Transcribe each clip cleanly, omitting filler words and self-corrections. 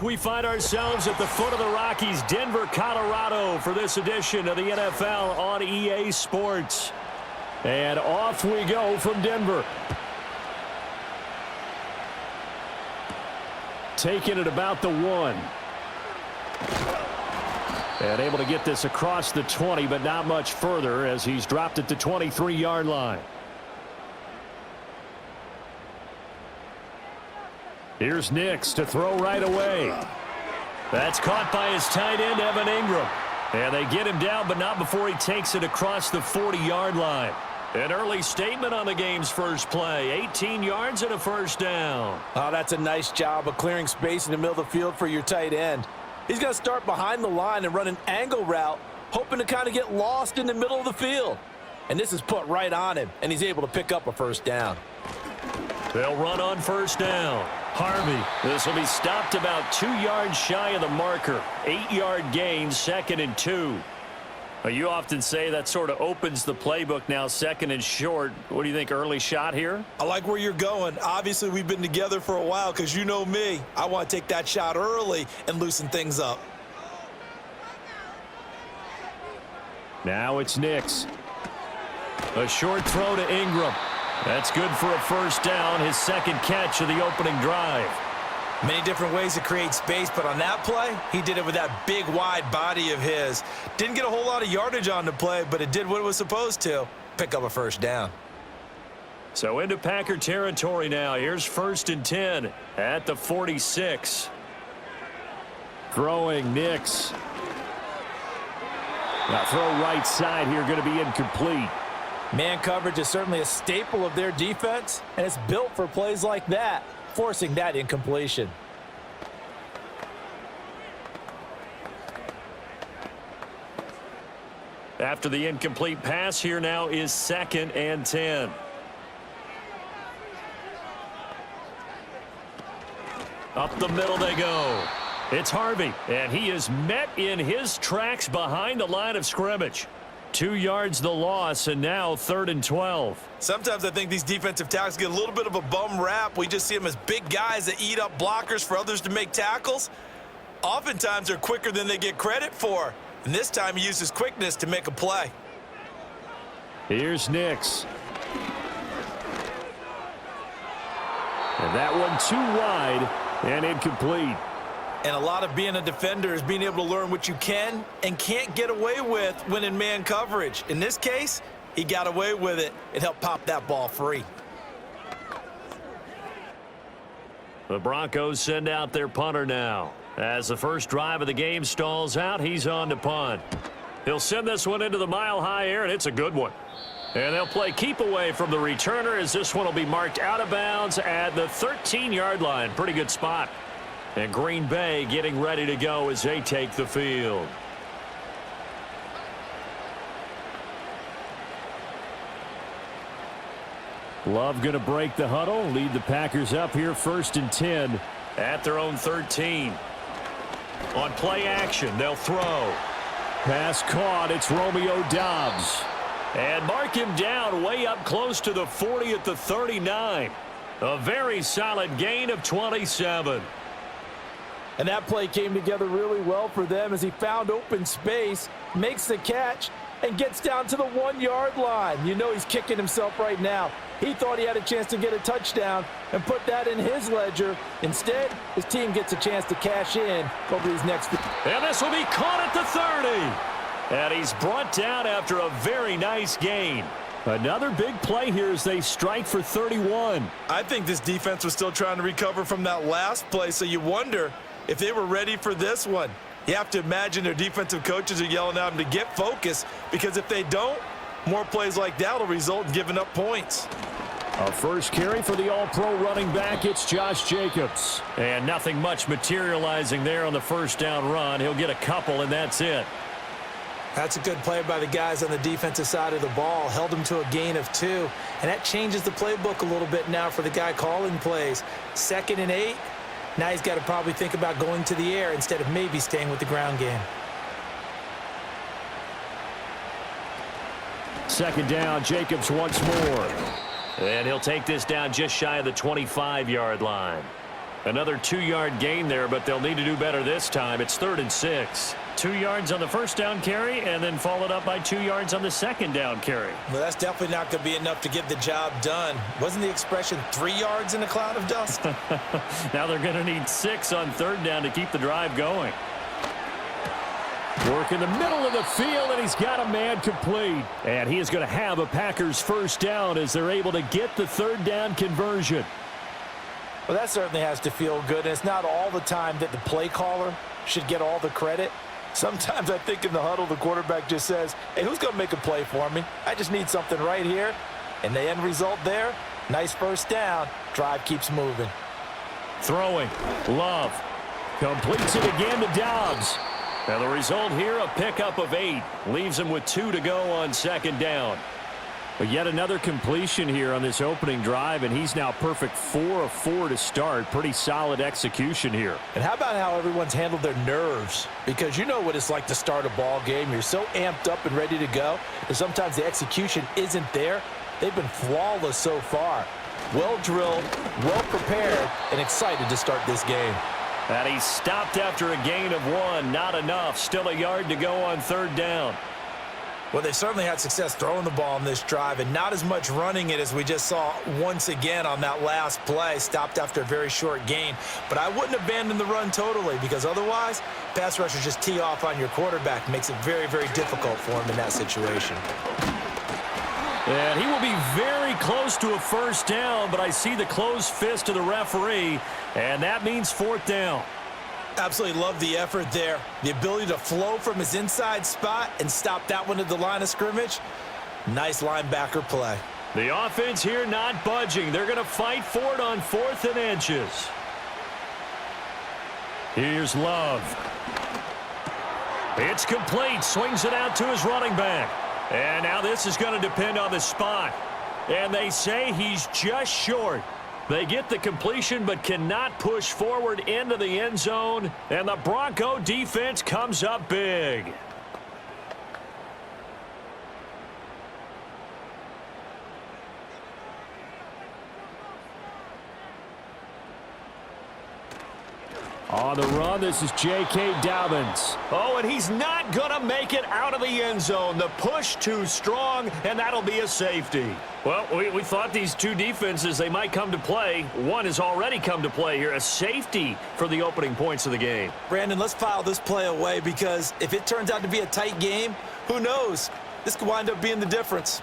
We find ourselves at the foot of the Rockies, Denver, Colorado, for this edition of the NFL on EA Sports. And off we go from Denver. Taking it about the 1. And able to get this across the 20, but not much further as he's dropped it to 23-yard line. Here's Nix to throw right away. That's caught by his tight end, Evan Ingram. And they get him down, but not before he takes it across the 40-yard line. An early statement on the game's first play. 18 yards and a first down. Oh, that's a nice job of clearing space in the middle of the field for your tight end. He's going to start behind the line and run an angle route, hoping to kind of get lost in the middle of the field. And this is put right on him, and he's able to pick up a first down. They'll run on first down. Harvey. This will be stopped about 2 yards shy of the marker. 8-yard gain, 2nd and 2. Well, you often say that sort of opens the playbook now, 2nd and short. What do you think, early shot here? I like where you're going. Obviously, we've been together for a while because you know me. I want to take that shot early and loosen things up. Now it's Nix. A short throw to Ingram. That's good for a first down, his 2nd catch of the opening drive. Many different ways to create space, but on that play, he did it with that big, wide body of his. Didn't get a whole lot of yardage on the play, but it did what it was supposed to, pick up a first down. So into Packer territory now. Here's 1st and 10 at the 46. Throwing Nix. Now throw right side here, going to be incomplete. Man coverage is certainly a staple of their defense, and it's built for plays like that, forcing that incompletion. After the incomplete pass, here now is 2nd and 10. Up the middle they go. It's Harvey, and he is met in his tracks behind the line of scrimmage. 2 yards the loss, and now 3rd and 12. Sometimes I think these defensive tackles get a little bit of a bum rap. We just see them as big guys that eat up blockers for others to make tackles. Oftentimes they're quicker than they get credit for. And this time he uses quickness to make a play. Here's Nix. And that one too wide and incomplete. And a lot of being a defender is being able to learn what you can and can't get away with when in man coverage. In this case, he got away with it. It helped pop that ball free. The Broncos send out their punter now. As the first drive of the game stalls out, he's on to punt. He'll send this one into the mile-high air, and it's a good one. And they'll play keep away from the returner as this one will be marked out of bounds at the 13-yard line. Pretty good spot. And Green Bay getting ready to go as they take the field. Love going to break the huddle, lead the Packers up here 1st and 10 at their own 13. On play action, they'll throw. Pass caught, it's Romeo Doubs. And mark him down way up close to the 40 at the 39. A very solid gain of 27. And that play came together really well for them as he found open space, makes the catch, and gets down to the 1-yard line. You know he's kicking himself right now. He thought he had a chance to get a touchdown and put that in his ledger. Instead, his team gets a chance to cash in over these next. And this will be caught at the 30. And he's brought down after a very nice gain. Another big play here as they strike for 31. I think this defense was still trying to recover from that last play, so you wonder if they were ready for this one. You have to imagine their defensive coaches are yelling at them to get focused, because if they don't, more plays like that will result in giving up points. A first carry for the all-pro running back. It's Josh Jacobs. And nothing much materializing there on the first down run. He'll get a couple, and that's it. That's a good play by the guys on the defensive side of the ball. Held him to a gain of 2. And that changes the playbook a little bit now for the guy calling plays. 2nd and 8. Now he's got to probably think about going to the air instead of maybe staying with the ground game. 2nd down, Jacobs once more. And he'll take this down just shy of the 25-yard line. Another 2-yard gain there, but they'll need to do better this time. It's 3rd and 6. 2 yards on the first down carry, and then followed up by 2 yards on the second down carry. Well, that's definitely not going to be enough to get the job done. Wasn't the expression 3 yards in a cloud of dust? Now they're going to need 6 on 3rd down to keep the drive going. Work in the middle of the field, and he's got a man complete. And he is going to have a Packers first down as they're able to get the 3rd down conversion. Well, that certainly has to feel good. And it's not all the time that the play caller should get all the credit. Sometimes I think in the huddle, the quarterback just says, hey, who's going to make a play for me? I just need something right here. And the end result there, nice first down. Drive keeps moving. Throwing. Love. Completes it again to Dobbs. And the result here, a pickup of 8. Leaves him with 2 to go on 2nd down. But yet another completion here on this opening drive, and he's now perfect 4 of 4 to start. Pretty solid execution here. And how about how everyone's handled their nerves? Because you know what it's like to start a ball game. You're so amped up and ready to go, and sometimes the execution isn't there. They've been flawless so far. Well drilled, well prepared, and excited to start this game. And he stopped after a gain of 1. Not enough. Still a yard to go on 3rd down. Well, they've certainly had success throwing the ball on this drive, and not as much running it as we just saw once again on that last play. Stopped after a very short gain. But I wouldn't abandon the run totally, because otherwise, pass rushers just tee off on your quarterback. Makes it very, very difficult for him in that situation. And he will be very close to a first down, but I see the closed fist of the referee, and that means 4th down. Absolutely love the effort there. The ability to flow from his inside spot and stop that one at the line of scrimmage. Nice linebacker play. The offense here not budging. They're going to fight for it on 4th and inches. Here's Love. It's complete. Swings it out to his running back. And now this is going to depend on the spot. And they say he's just short. They get the completion but cannot push forward into the end zone. And the Bronco defense comes up big. On the run, this is J.K. Dobbins. Oh, and he's not going to make it out of the end zone. The push too strong, and that'll be a safety. Well, we thought these two defenses, they might come to play. One has already come to play here, a safety for the opening points of the game. Brandon, let's file this play away, because if it turns out to be a tight game, who knows? This could wind up being the difference.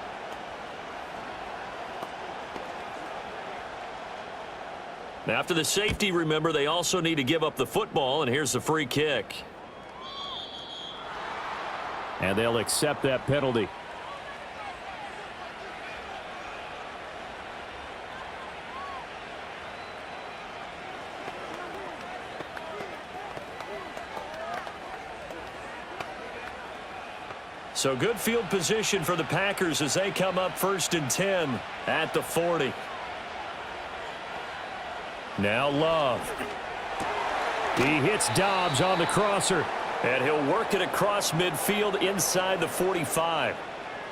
After the safety, remember, they also need to give up the football, and here's the free kick. And they'll accept that penalty. So good field position for the Packers as they come up 1st and 10 at the 40. Now Love. He hits Dobbs on the crosser, and he'll work it across midfield inside the 45.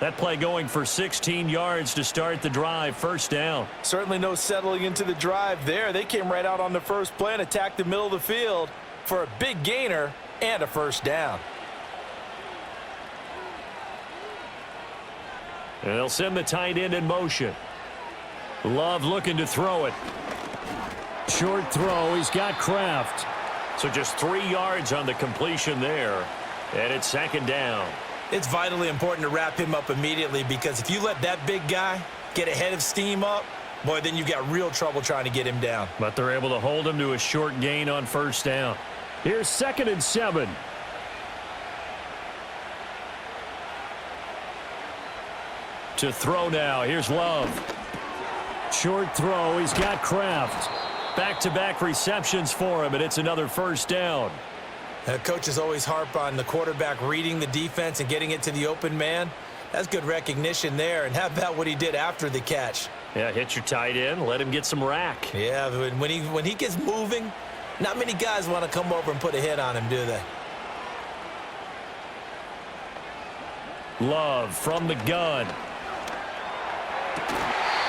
That play going for 16 yards to start the drive, 1st down. Certainly no settling into the drive there. They came right out on the first play and attacked the middle of the field for a big gainer and a 1st down. And they'll send the tight end in motion. Love looking to throw it. Short throw, he's got Kraft. So just 3 yards on the completion there. And it's 2nd down. It's vitally important to wrap him up immediately, because if you let that big guy get ahead of steam up, boy, then you've got real trouble trying to get him down. But they're able to hold him to a short gain on 1st down. Here's 2nd and 7. To throw now, here's Love. Short throw, he's got Kraft. Back-to-back receptions for him, and it's another 1st down. Coaches always harp on the quarterback reading the defense and getting it to the open man. That's good recognition there. And how about what he did after the catch? Yeah, hit your tight end, let him get some rack. Yeah, when he gets moving, not many guys want to come over and put a hit on him, do they? Love from the gun.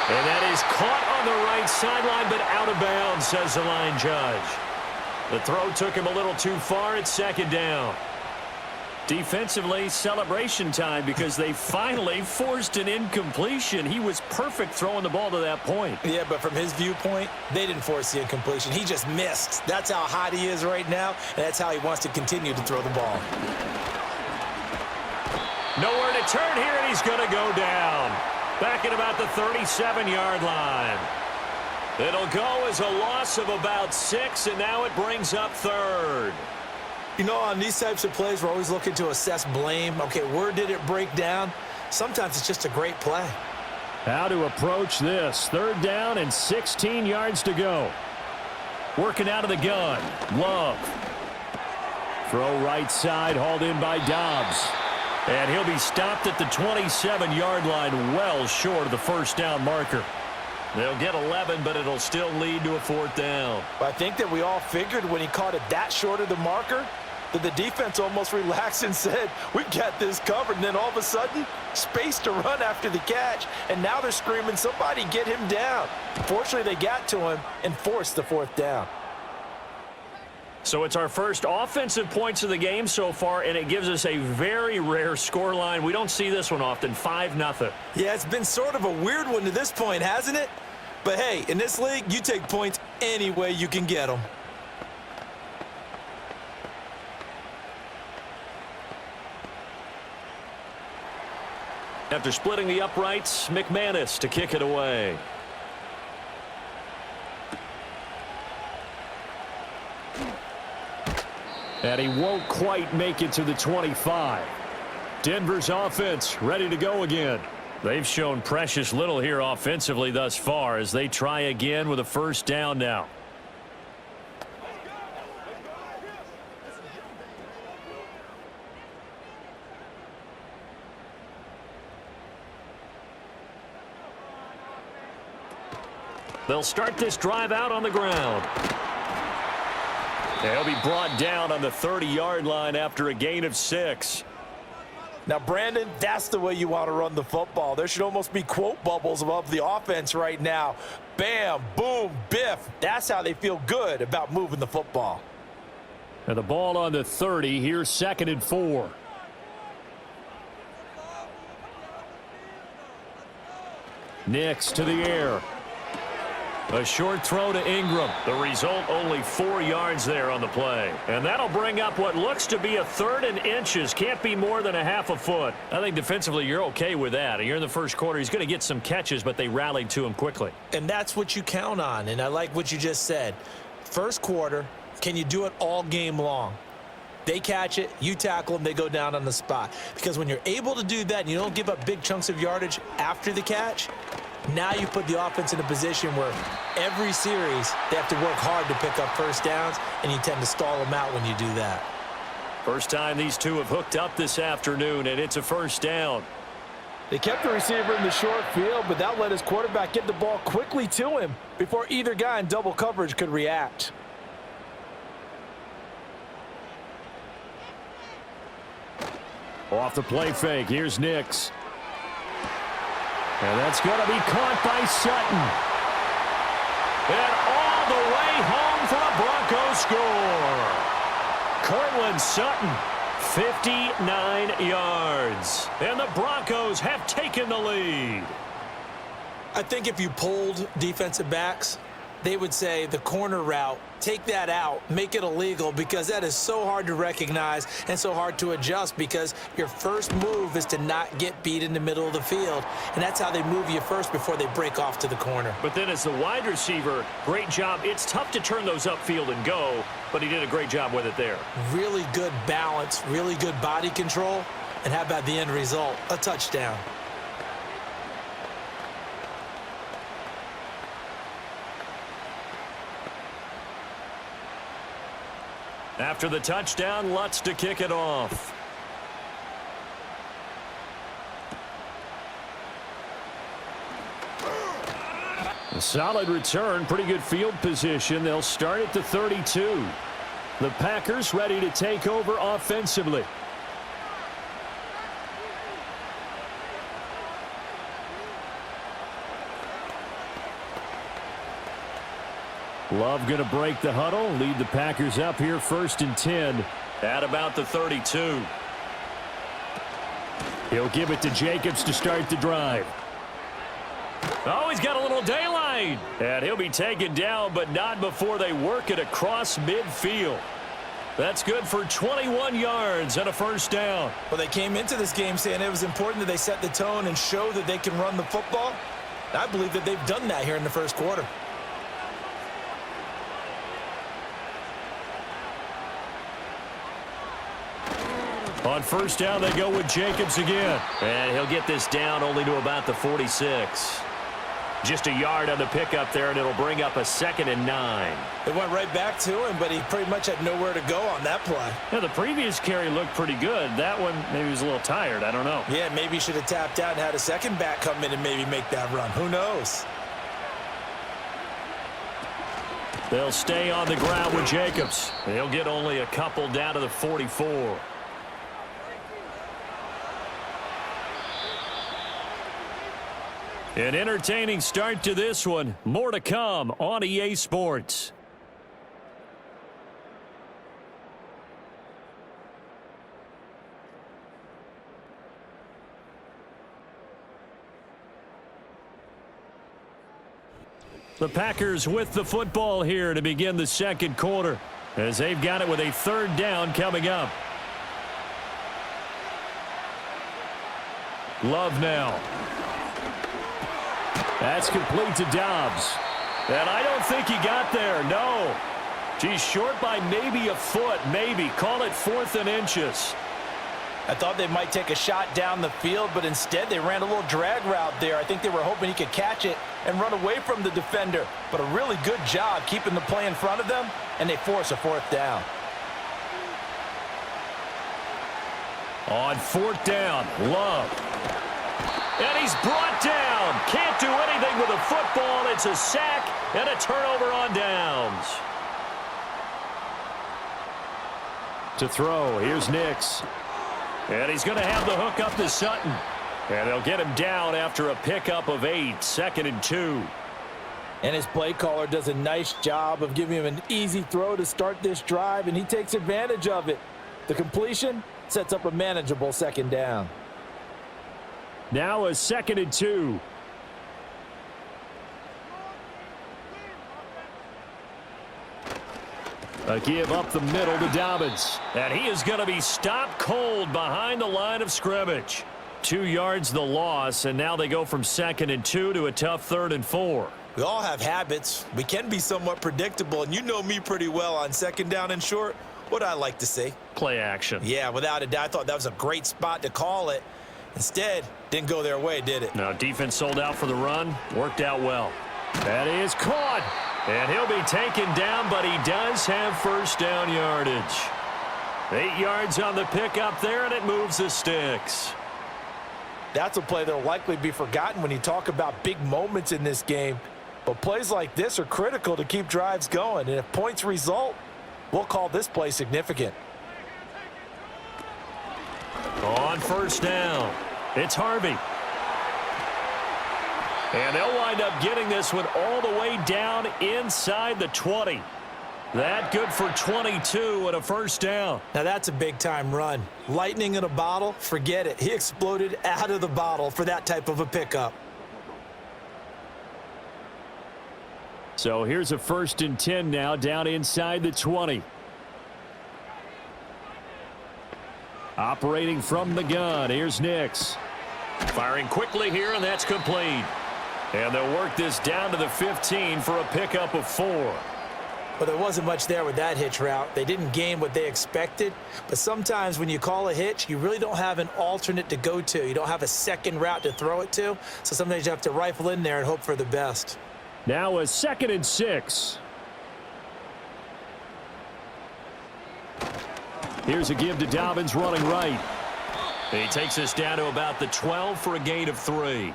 And that is caught on the right sideline, but out of bounds, says the line judge. The throw took him a little too far. It's second down. Defensively, celebration time because they finally forced an incompletion. He was perfect throwing the ball to that point. Yeah, but from his viewpoint, they didn't force the incompletion. He just missed. That's how hot he is right now, and that's how he wants to continue to throw the ball. Nowhere to turn here, and he's going to go down. Back at about the 37-yard line. It'll go as a loss of about 6, and now it brings up third. You know, on these types of plays, we're always looking to assess blame. Okay, where did it break down? Sometimes it's just a great play. How to approach this. Third down and 16 yards to go. Working out of the gun. Love. Throw right side, hauled in by Dobbs. And he'll be stopped at the 27-yard line, well short of the first down marker. They'll get 11, but it'll still lead to a fourth down. I think that we all figured when he caught it that short of the marker that the defense almost relaxed and said, we got this covered. And then all of a sudden, space to run after the catch. And now they're screaming, somebody get him down. Fortunately, they got to him and forced the fourth down. So it's our first offensive points of the game so far, and it gives us a very rare scoreline. We don't see this one often, 5-0. Yeah, it's been sort of a weird one to this point, hasn't it? But hey, in this league, you take points any way you can get them. After splitting the uprights, McManus to kick it away. And he won't quite make it to the 25. Denver's offense ready to go again. They've shown precious little here offensively thus far as they try again with a first down now. They'll start this drive out on the ground. They'll be brought down on the 30-yard line after a gain of 6. Now, Brandon, that's the way you want to run the football. There should almost be quote bubbles above the offense right now. Bam, boom, biff. That's how they feel good about moving the football. And the ball on the 30. Here's 2nd and 4. Nix to the air. A short throw to Ingram. The result, only 4 yards there on the play. And that'll bring up what looks to be a 3rd and inches. Can't be more than a half a foot. I think defensively you're okay with that. You're in the first quarter. He's going to get some catches, but they rallied to him quickly. And that's what you count on. And I like what you just said. First quarter, can you do it all game long? They catch it, you tackle them, they go down on the spot. Because when you're able to do that and you don't give up big chunks of yardage after the catch, now you put the offense in a position where every series they have to work hard to pick up first downs, and you tend to stall them out when you do that. First time these two have hooked up this afternoon, and it's a first down. They kept the receiver in the short field, but that let his quarterback get the ball quickly to him before either guy in double coverage could react. Off the play fake, here's Nix. And that's going to be caught by Sutton. And all the way home for a Broncos score. Cortland Sutton, 59 yards. And the Broncos have taken the lead. I think if you polled defensive backs, they would say the corner route, take that out, make it illegal, because that is so hard to recognize and so hard to adjust, because your first move is to not get beat in the middle of the field, and that's how they move you first before they break off to the corner. But then as the wide receiver, great job. It's tough to turn those upfield and go, but he did a great job with it there. Really good balance, really good body control, and how about the end result? A touchdown. After the touchdown, Lutz to kick it off. A solid return, pretty good field position. They'll start at the 32. The Packers ready to take over offensively. Love going to break the huddle, lead the Packers up here 1st and 10 at about the 32. He'll give it to Jacobs to start the drive. Oh, he's got a little daylight. And he'll be taken down, but not before they work it across midfield. That's good for 21 yards and a 1st down. Well, they came into this game saying it was important that they set the tone and show that they can run the football. I believe that they've done that here in the 1st quarter. On 1st down, they go with Jacobs again. And he'll get this down only to about the 46. Just a yard on the pickup there, and it'll bring up a 2nd and 9. It went right back to him, but he pretty much had nowhere to go on that play. Yeah, the previous carry looked pretty good. That one, maybe he was a little tired. I don't know. Yeah, maybe he should have tapped out and had a second back come in and maybe make that run. Who knows? They'll stay on the ground with Jacobs. He'll get only a couple down to the 44. An entertaining start to this one. More to come on EA Sports. The Packers with the football here to begin the 2nd quarter, as they've got it with a 3rd down coming up. Love now. That's complete to Dobbs. And I don't think he got there, no. He's short by maybe a foot, maybe. Call it 4th and inches. I thought they might take a shot down the field, but instead they ran a little drag route there. I think they were hoping he could catch it and run away from the defender. But a really good job keeping the play in front of them, and they force a 4th down. On 4th down, Love. And he's brought down. Can't do anything with a football. It's a sack and a turnover on downs. To throw, here's Nix. And he's going to have the hook up to Sutton. And they'll get him down after a pickup of 8, 2nd and 2. And his play caller does a nice job of giving him an easy throw to start this drive, and he takes advantage of it. The completion sets up a manageable 2nd down. Now a 2nd and 2. A give up the middle to Dobbins. And he is going to be stopped cold behind the line of scrimmage. 2 yards the loss, and now they go from 2nd and 2 to a tough 3rd and 4. We all have habits. We can be somewhat predictable, and you know me pretty well on 2nd down and short. What I like to see. Play action. Yeah, without a doubt. I thought that was a great spot to call it. Instead, didn't go their way, did it? No, defense sold out for the run. Worked out well. That is caught. And he'll be taken down, but he does have 1st down yardage. 8 yards on the pickup there, and it moves the sticks. That's a play that'll likely be forgotten when you talk about big moments in this game. But plays like this are critical to keep drives going. And if points result, we'll call this play significant. On 1st down, it's Harvey. And they'll wind up getting this one all the way down inside the 20. That good for 22 and a 1st down. Now that's a big-time run. Lightning in a bottle, forget it. He exploded out of the bottle for that type of a pickup. So here's a 1st and 10 now down inside the 20. Operating from the gun, here's Nix. Firing quickly here, and that's complete. And they'll work this down to the 15 for a pickup of 4. Well, there wasn't much there with that hitch route. They didn't gain what they expected. But sometimes when you call a hitch, you really don't have an alternate to go to. You don't have a second route to throw it to. So sometimes you have to rifle in there and hope for the best. Now a 2nd and 6. Here's a give to Dobbins running right. He takes this down to about the 12 for a gain of 3.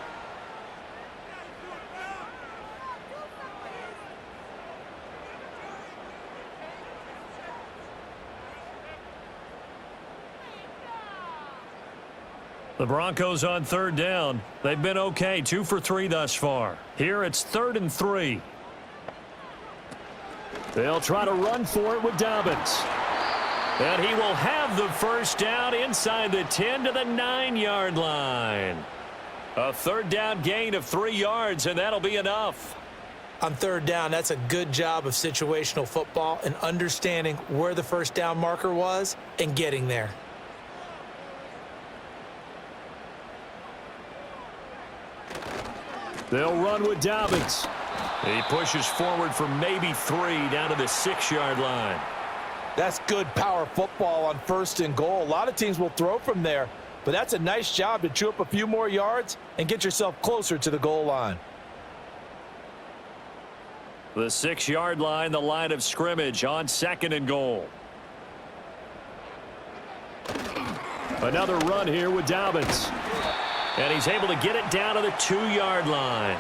The Broncos on 3rd down. They've been okay, 2 for 3 thus far. Here it's 3rd and 3. They'll try to run for it with Dobbins. And he will have the first down inside the 10 to the 9-yard line. A third down gain of 3 yards, and that'll be enough. On third down, that's a good job of situational football and understanding where the first down marker was and getting there. They'll run with Dobbins. He pushes forward for maybe 3 down to the 6-yard line. That's good power football on 1st and goal. A lot of teams will throw from there, but that's a nice job to chew up a few more yards and get yourself closer to the goal line. The 6-yard line, the line of scrimmage on 2nd and goal. Another run here with Dobbins. And he's able to get it down to the 2-yard line.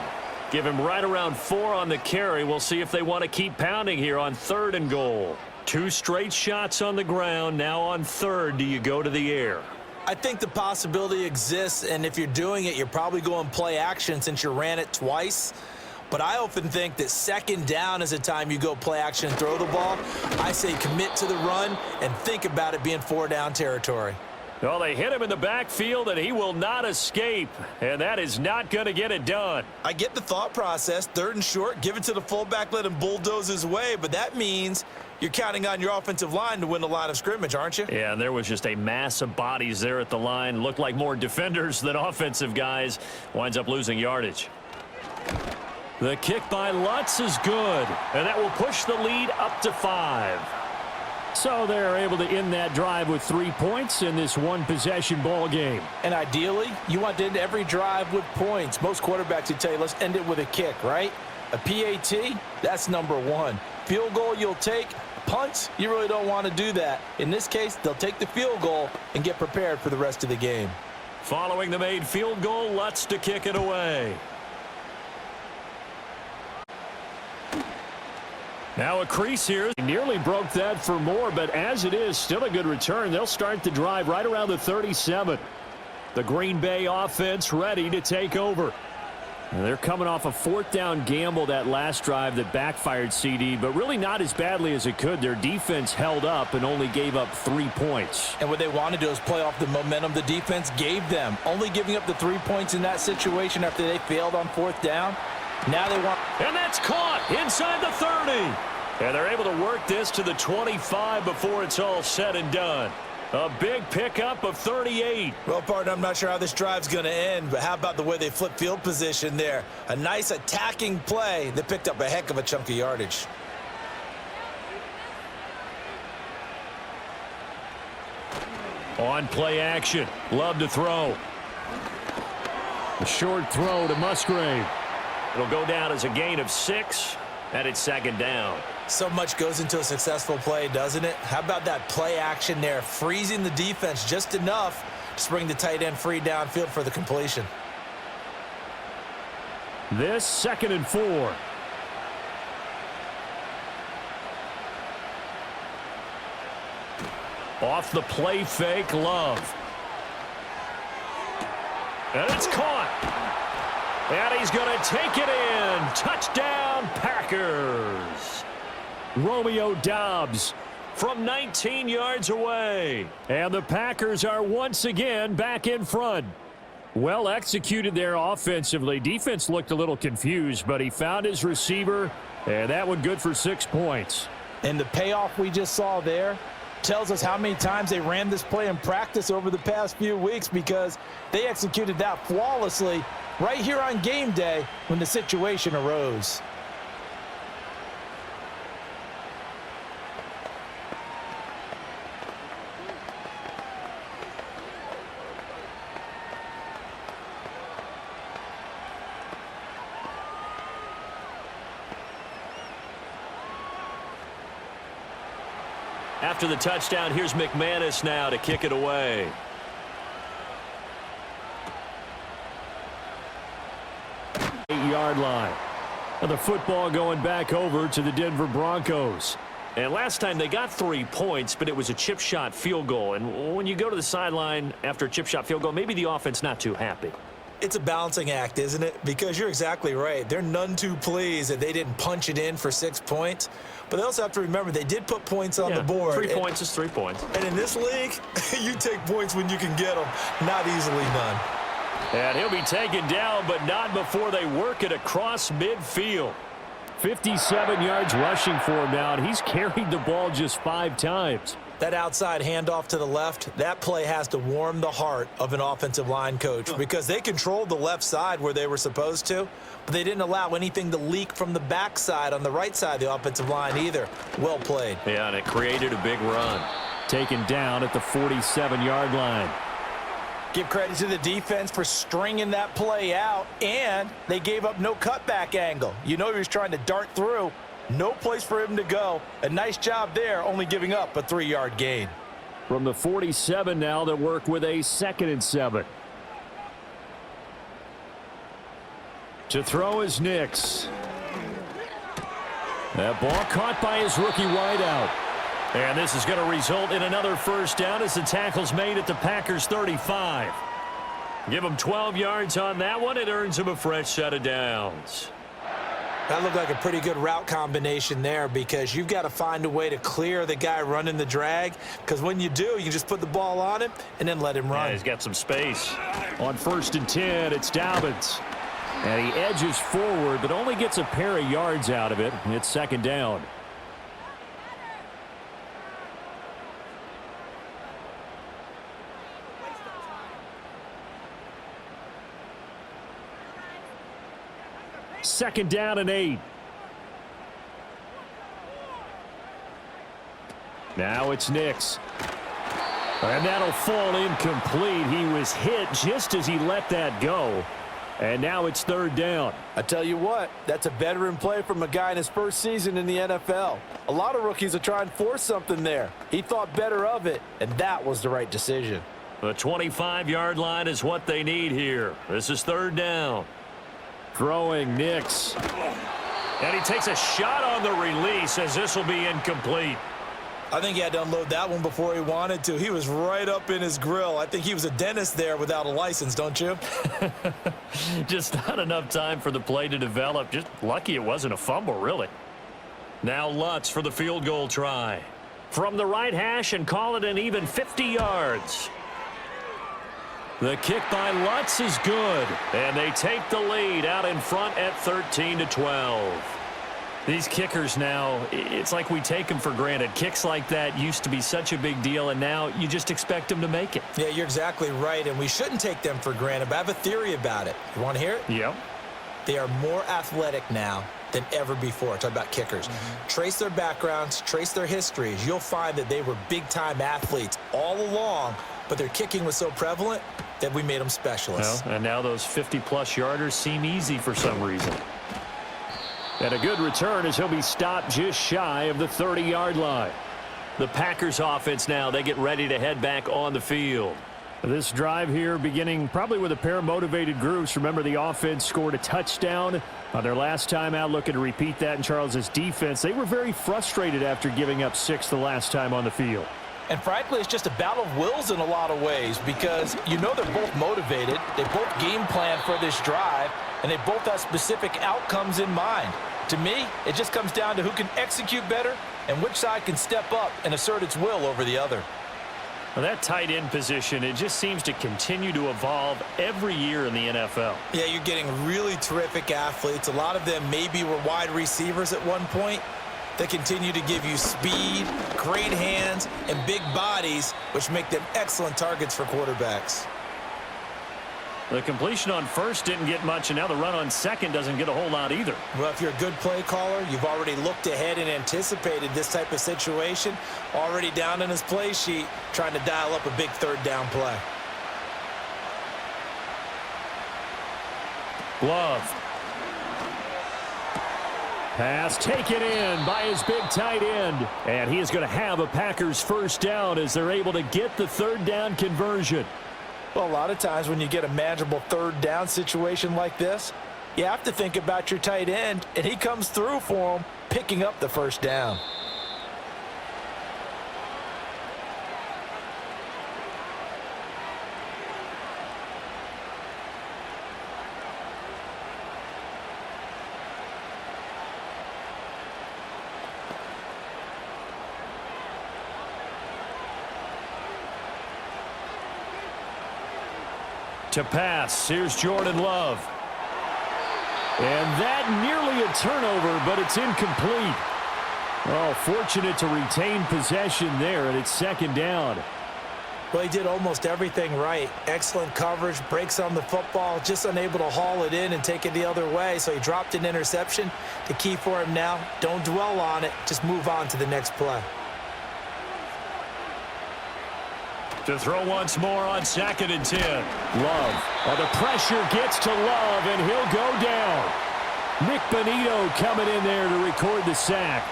Give him right around 4 on the carry. We'll see if they want to keep pounding here on 3rd and goal. 2 straight shots on the ground. Now on 3rd, do you go to the air? I think the possibility exists, and if you're doing it, you're probably going play action since you ran it twice. But I often think that 2nd down is a time you go play action and throw the ball. I say commit to the run and think about it being 4-down territory. Well, they hit him in the backfield, and he will not escape. And that is not going to get it done. I get the thought process. 3rd and short, give it to the fullback, let him bulldoze his way. But that means you're counting on your offensive line to win the line of scrimmage, aren't you? Yeah, and there was just a mass of bodies there at the line. Looked like more defenders than offensive guys. Winds up losing yardage. The kick by Lutz is good, and that will push the lead up to 5. So they're able to end that drive with 3 points in this one-possession ball game. And ideally, you want to end every drive with points. Most quarterbacks would tell you, let's end it with a kick, right? A PAT, that's number 1. Field goal you'll take. Punts, you really don't want to do that. In this case, they'll take the field goal and get prepared for the rest of the game. Following the made field goal, Lutz to kick it away. Now a crease here. He nearly broke that for more, but as it is, still a good return. They'll start the drive right around the 37. The Green Bay offense ready to take over. And they're coming off a 4th down gamble that last drive that backfired, CD, but really not as badly as it could. Their defense held up and only gave up 3 points. And what they want to do is play off the momentum the defense gave them. Only giving up the 3 points in that situation after they failed on 4th down. Now they want... And that's caught inside the 30. And they're able to work this to the 25 before it's all said and done. A big pickup of 38. Well, partner, I'm not sure how this drive's going to end, but how about the way they flip field position there? A nice attacking play that picked up a heck of a chunk of yardage. On play action. Love to throw. A short throw to Musgrave. It'll go down as a gain of 6, and it's 2nd down. So much goes into a successful play, doesn't it? How about that play action there, freezing the defense just enough to bring the tight end free downfield for the completion. This 2nd and 4. Off the play fake, Love. And it's caught. And he's going to take it in. Touchdown, Packers. Romeo Doubs from 19 yards away. And the Packers are once again back in front. Well executed there offensively. Defense looked a little confused, but he found his receiver, and that one good for 6 points. And the payoff we just saw there tells us how many times they ran this play in practice over the past few weeks, because they executed that flawlessly right here on game day when the situation arose. After the touchdown, here's McManus now to kick it away. Eight-yard line. And the football going back over to the Denver Broncos. And last time they got 3 points, but it was a chip shot field goal. And when you go to the sideline after a chip shot field goal, maybe the offense not too happy. It's a balancing act, isn't it? Because you're exactly right. They're none too pleased that they didn't punch it in for 6 points. But they also have to remember they did put points on the board. 3 points is 3 points. And in this league, you take points when you can get them. Not easily done. And he'll be taken down, but not before they work it across midfield. 57 yards rushing for him now, and he's carried the ball just 5 times. That outside handoff to the left, that play has to warm the heart of an offensive line coach because they controlled the left side where they were supposed to, but they didn't allow anything to leak from the backside on the right side of the offensive line either. Well played. Yeah, and it created a big run. Taken down at the 47-yard line. Give credit to the defense for stringing that play out, and they gave up no cutback angle. You know he was trying to dart through. No place for him to go. A nice job there, only giving up a 3-yard gain. From the 47 now, they'll work with a 2nd and 7. To throw is Nix. That ball caught by his rookie wideout. And this is going to result in another first down as the tackle's made at the Packers' 35. Give him 12 yards on that one. It earns him a fresh set of downs. That looked like a pretty good route combination there because you've got to find a way to clear the guy running the drag, because when you do, you just put the ball on him and then let him run. Yeah, he's got some space. On 1st and 10, it's Dobbins. And he edges forward, but only gets a pair of yards out of it. It's 2nd down. Second down and 8. Now it's Nix. And that'll fall incomplete. He was hit just as he let that go. And now it's 3rd down. I tell you what, that's a veteran play from a guy in his first season in the NFL. A lot of rookies are trying to force something there. He thought better of it, and that was the right decision. The 25-yard line is what they need here. This is 3rd down. Throwing Nix. And he takes a shot on the release as this will be incomplete. I think he had to unload that one before he wanted to. He was right up in his grill. I think he was a dentist there without a license, don't you? Just not enough time for the play to develop. Just lucky it wasn't a fumble, really. Now Lutz for the field goal try. From the right hash and call it an even 50 yards. The kick by Lutz is good, and they take the lead out in front at 13-12. These kickers now, it's like we take them for granted. Kicks like that used to be such a big deal, and now you just expect them to make it. Yeah, you're exactly right, and we shouldn't take them for granted, but I have a theory about it. You want to hear it? Yep. They are more athletic now than ever before. Talk about kickers. Trace their backgrounds, trace their histories. You'll find that they were big-time athletes all along, but their kicking was so prevalent that we made them specialists. Well, and now those 50-plus yarders seem easy for some reason. And a good return as he'll be stopped just shy of the 30-yard line. The Packers offense now, they get ready to head back on the field. This drive here beginning probably with a pair of motivated groups. Remember, the offense scored a touchdown on their last time out, looking to repeat that in Charles's defense. They were very frustrated after giving up 6 the last time on the field. And frankly, it's just a battle of wills in a lot of ways because you know they're both motivated. They both game plan for this drive, and they both have specific outcomes in mind. To me, it just comes down to who can execute better and which side can step up and assert its will over the other. Well, that tight end position, it just seems to continue to evolve every year in the NFL. Yeah, you're getting really terrific athletes. A lot of them maybe were wide receivers at one point. They continue to give you speed, great hands, and big bodies, which make them excellent targets for quarterbacks. The completion on first didn't get much, and now the run on second doesn't get a whole lot either. Well, if you're a good play caller, you've already looked ahead and anticipated this type of situation, already down in his play sheet, trying to dial up a big third down play. Love. Pass taken in by his big tight end. And he is going to have a Packers first down as they're able to get the third down conversion. Well, a lot of times when you get a manageable third down situation like this, you have to think about your tight end, and he comes through for him, picking up the first down. To pass, here's Jordan Love. And that nearly a turnover, but it's incomplete. Oh, fortunate to retain possession there, and it's second down. Well, he did almost everything right. Excellent coverage, breaks on the football, just unable to haul it in and take it the other way, so he dropped an interception. The key for him now, don't dwell on it, just move on to the next play. To throw once more on 2nd and 10. Love. Oh, the pressure gets to Love, and he'll go down. Nick Bonito coming in there to record the sack.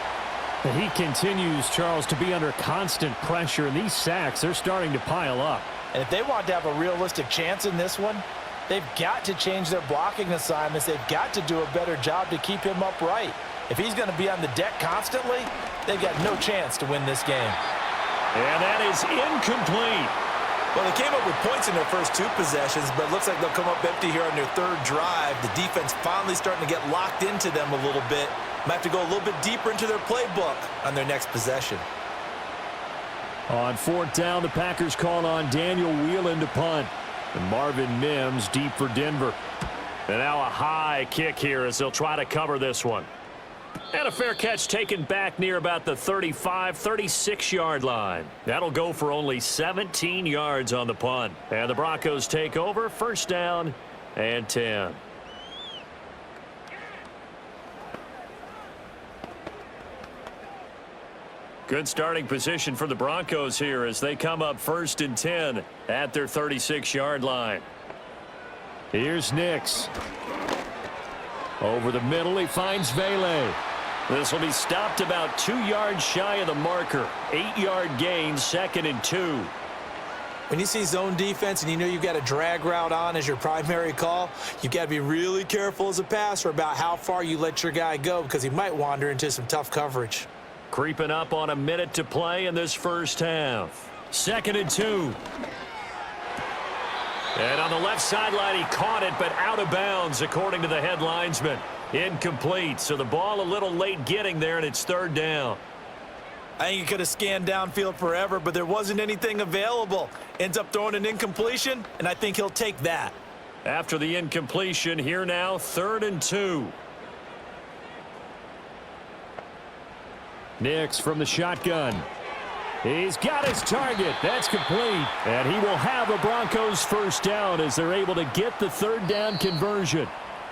And he continues, Charles, to be under constant pressure, and these sacks, they're starting to pile up. And if they want to have a realistic chance in this one, they've got to change their blocking assignments. They've got to do a better job to keep him upright. If he's going to be on the deck constantly, they've got no chance to win this game. And that is incomplete. Well, they came up with points in their first 2 possessions, but it looks like they'll come up empty here on their 3rd drive. The defense finally starting to get locked into them a little bit. Might have to go a little bit deeper into their playbook on their next possession. On 4th down, the Packers call on Daniel Whelan to punt. And Marvin Mims deep for Denver. And now a high kick here as they'll try to cover this one. And a fair catch taken back near about the 35, 36-yard line. That'll go for only 17 yards on the punt. And the Broncos take over, 1st down and 10. Good starting position for the Broncos here as they come up 1st and 10 at their 36-yard line. Here's Nix. Over the middle, he finds Vele. This will be stopped about 2 yards shy of the marker. 8-yard gain, 2nd and 2. When you see zone defense and you know you've got a drag route on as your primary call, you've got to be really careful as a passer about how far you let your guy go because he might wander into some tough coverage. Creeping up on a minute to play in this first half. 2nd and 2. And on the left sideline, he caught it, but out of bounds, according to the head linesman. Incomplete, so the ball a little late getting there, and it's 3rd down. I think he could have scanned downfield forever, but there wasn't anything available. Ends up throwing an incompletion, and I think he'll take that. After the incompletion, here now, 3rd and 2. Nix from the shotgun. He's got his target. That's complete. And he will have a Broncos 1st down as they're able to get the 3rd down conversion.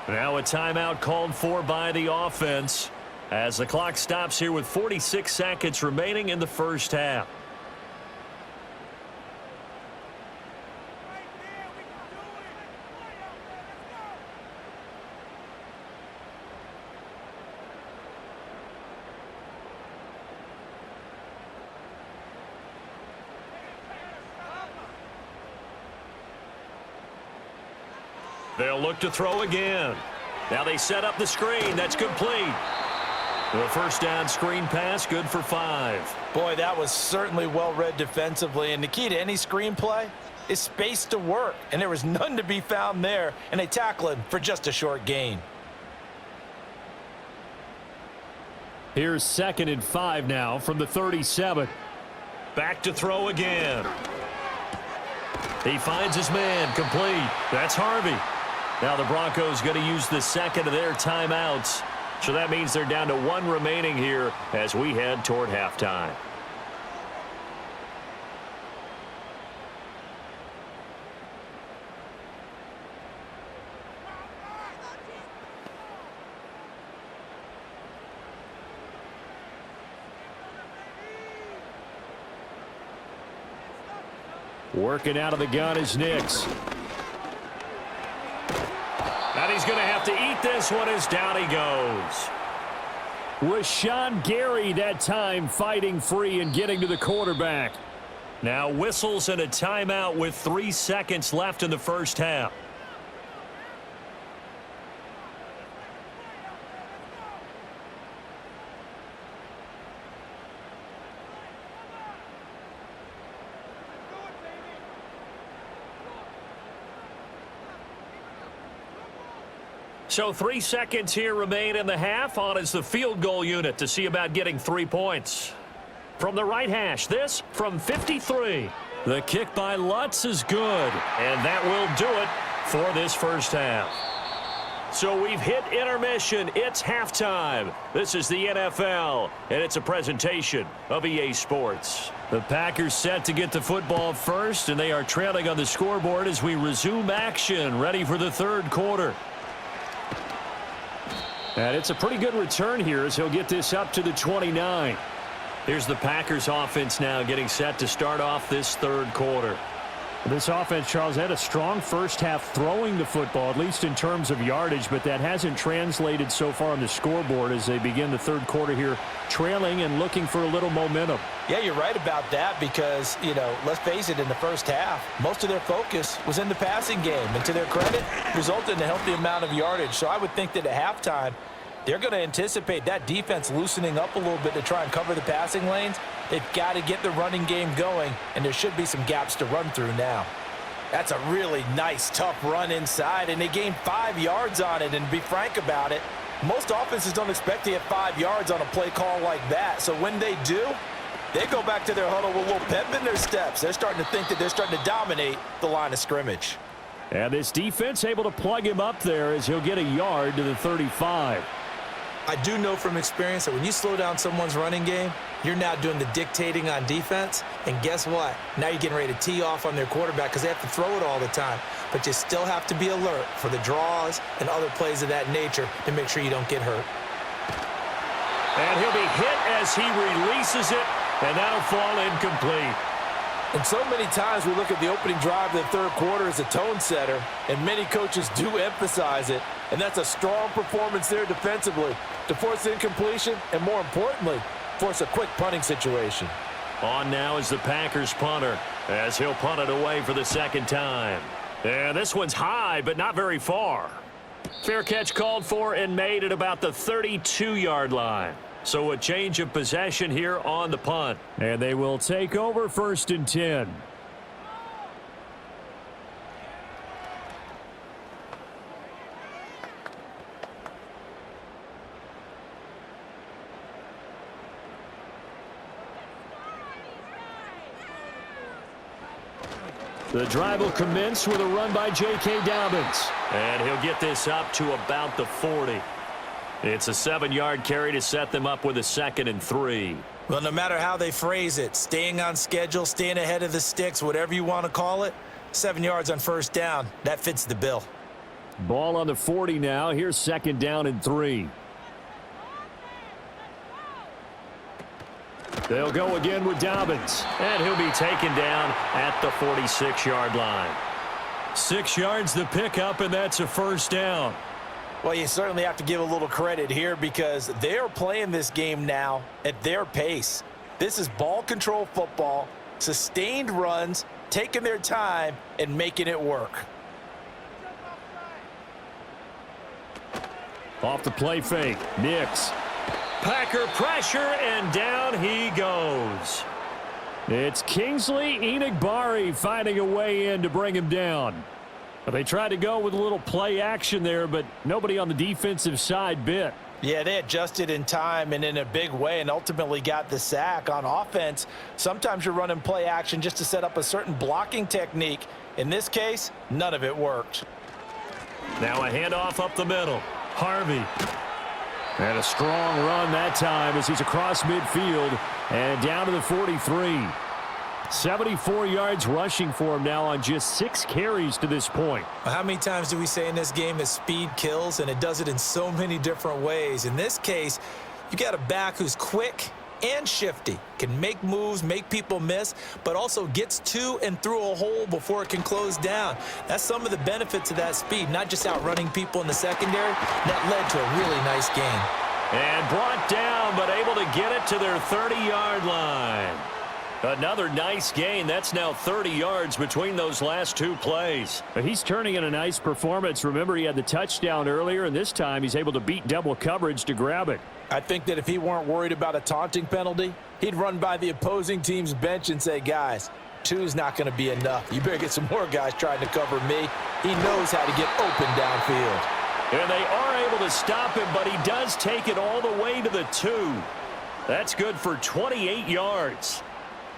Now a timeout called for by the offense as the clock stops here with 46 seconds remaining in the first half. They'll look to throw again. Now they set up the screen. That's complete. The 1st down screen pass, good for 5. Boy, that was certainly well read defensively. And the key to any screen play is space to work. And there was none to be found there. And they tackle him for just a short gain. Here's 2nd and 5 now from the 37. Back to throw again. He finds his man, complete. That's Harvey. Now the Broncos going to use the 2nd of their timeouts. So that means they're down to 1 remaining here as we head toward halftime. Working out of the gun is Nix. And he's going to have to eat this one as down he goes. Rashawn Gary that time fighting free and getting to the quarterback. Now whistles and a timeout with 3 seconds left in the first half. So 3 seconds here remain in the half. On is the field goal unit to see about getting 3 points. From the right hash, this from 53. The kick by Lutz is good, and that will do it. for this first half. So we've hit intermission. It's halftime. This is the NFL, and it's a presentation of EA Sports. The Packers set to get the football first, and they are trailing on the scoreboard as we resume action, ready for the third quarter. And it's a pretty good return here as he'll get this up to the 29. Here's the Packers offense now getting set to start off this third quarter. This offense, Charles, had a strong first half throwing the football, at least in terms of yardage, but that hasn't translated so far on the scoreboard as they begin the third quarter here, trailing and looking for a little momentum. Yeah, you're right about that because, let's face it, in the first half, most of their focus was in the passing game. And to their credit, resulted in a healthy amount of yardage. So I would think that at halftime, they're going to anticipate that defense loosening up a little bit to try and cover the passing lanes. They've got to get the running game going, and there should be some gaps to run through now. That's a really nice, tough run inside, and they gained 5 yards on it. And to be frank about it, most offenses don't expect to get 5 yards on a play call like that. So when they do, they go back to their huddle with a little pep in their steps. They're starting to think that they're starting to dominate the line of scrimmage. And this defense able to plug him up there as he'll get a yard to the 35. I do know from experience that when you slow down someone's running game, you're now doing the dictating on defense. And guess what? Now you're getting ready to tee off on their quarterback because they have to throw it all the time. But you still have to be alert for the draws and other plays of that nature to make sure you don't get hurt. And he'll be hit as he releases it, and that'll fall incomplete. And so many times we look at the opening drive of the third quarter as a tone setter, and many coaches do emphasize it. And that's a strong performance there defensively to force incompletion and, more importantly, force a quick punting situation. On now is the Packers punter as he'll punt it away for the second time. And this one's high, but not very far. Fair catch called for and made at about the 32-yard line. So a change of possession here on the punt. And they will take over 1st and 10. The drive will commence with a run by J.K. Dobbins. And he'll get this up to about the 40. It's a 7-yard carry to set them up with a 2nd and 3. Well, no matter how they phrase it, staying on schedule, staying ahead of the sticks, whatever you want to call it, 7 yards on first down, that fits the bill. Ball on the 40 now. Here's 2nd down and 3. They'll go again with Dobbins, and he'll be taken down at the 46-yard line. 6 yards the pickup, and that's a 1st down. Well, you certainly have to give a little credit here because they're playing this game now at their pace. This is ball control football, sustained runs, taking their time, and making it work. Off the play fake. Nix. Packer pressure, and down he goes. It's Kingsley Enagbari finding a way in to bring him down. They tried to go with a little play action there, but nobody on the defensive side bit. Yeah, they adjusted in time and in a big way and ultimately got the sack. On offense, sometimes you're running play action just to set up a certain blocking technique. In this case, none of it worked. Now a handoff up the middle. Harvey. And a strong run that time as he's across midfield and down to the 43. 74 yards rushing for him now on just 6 carries to this point. How many times do we say in this game that speed kills, and it does it in so many different ways? In this case, you got a back who's quick and shifty, can make moves, make people miss, but also gets to and through a hole before it can close down. That's some of the benefits of that speed, not just outrunning people in the secondary. That led to a really nice game. And brought down, but able to get it to their 30-yard line. Another nice gain. That's now 30 yards between those last 2 plays. But he's turning in a nice performance. Remember, he had the touchdown earlier, and this time he's able to beat double coverage to grab it. I think that if he weren't worried about a taunting penalty, he'd run by the opposing team's bench and say, guys, 2's not going to be enough. You better get some more guys trying to cover me. He knows how to get open downfield. And they are able to stop him, but he does take it all the way to the 2. That's good for 28 yards.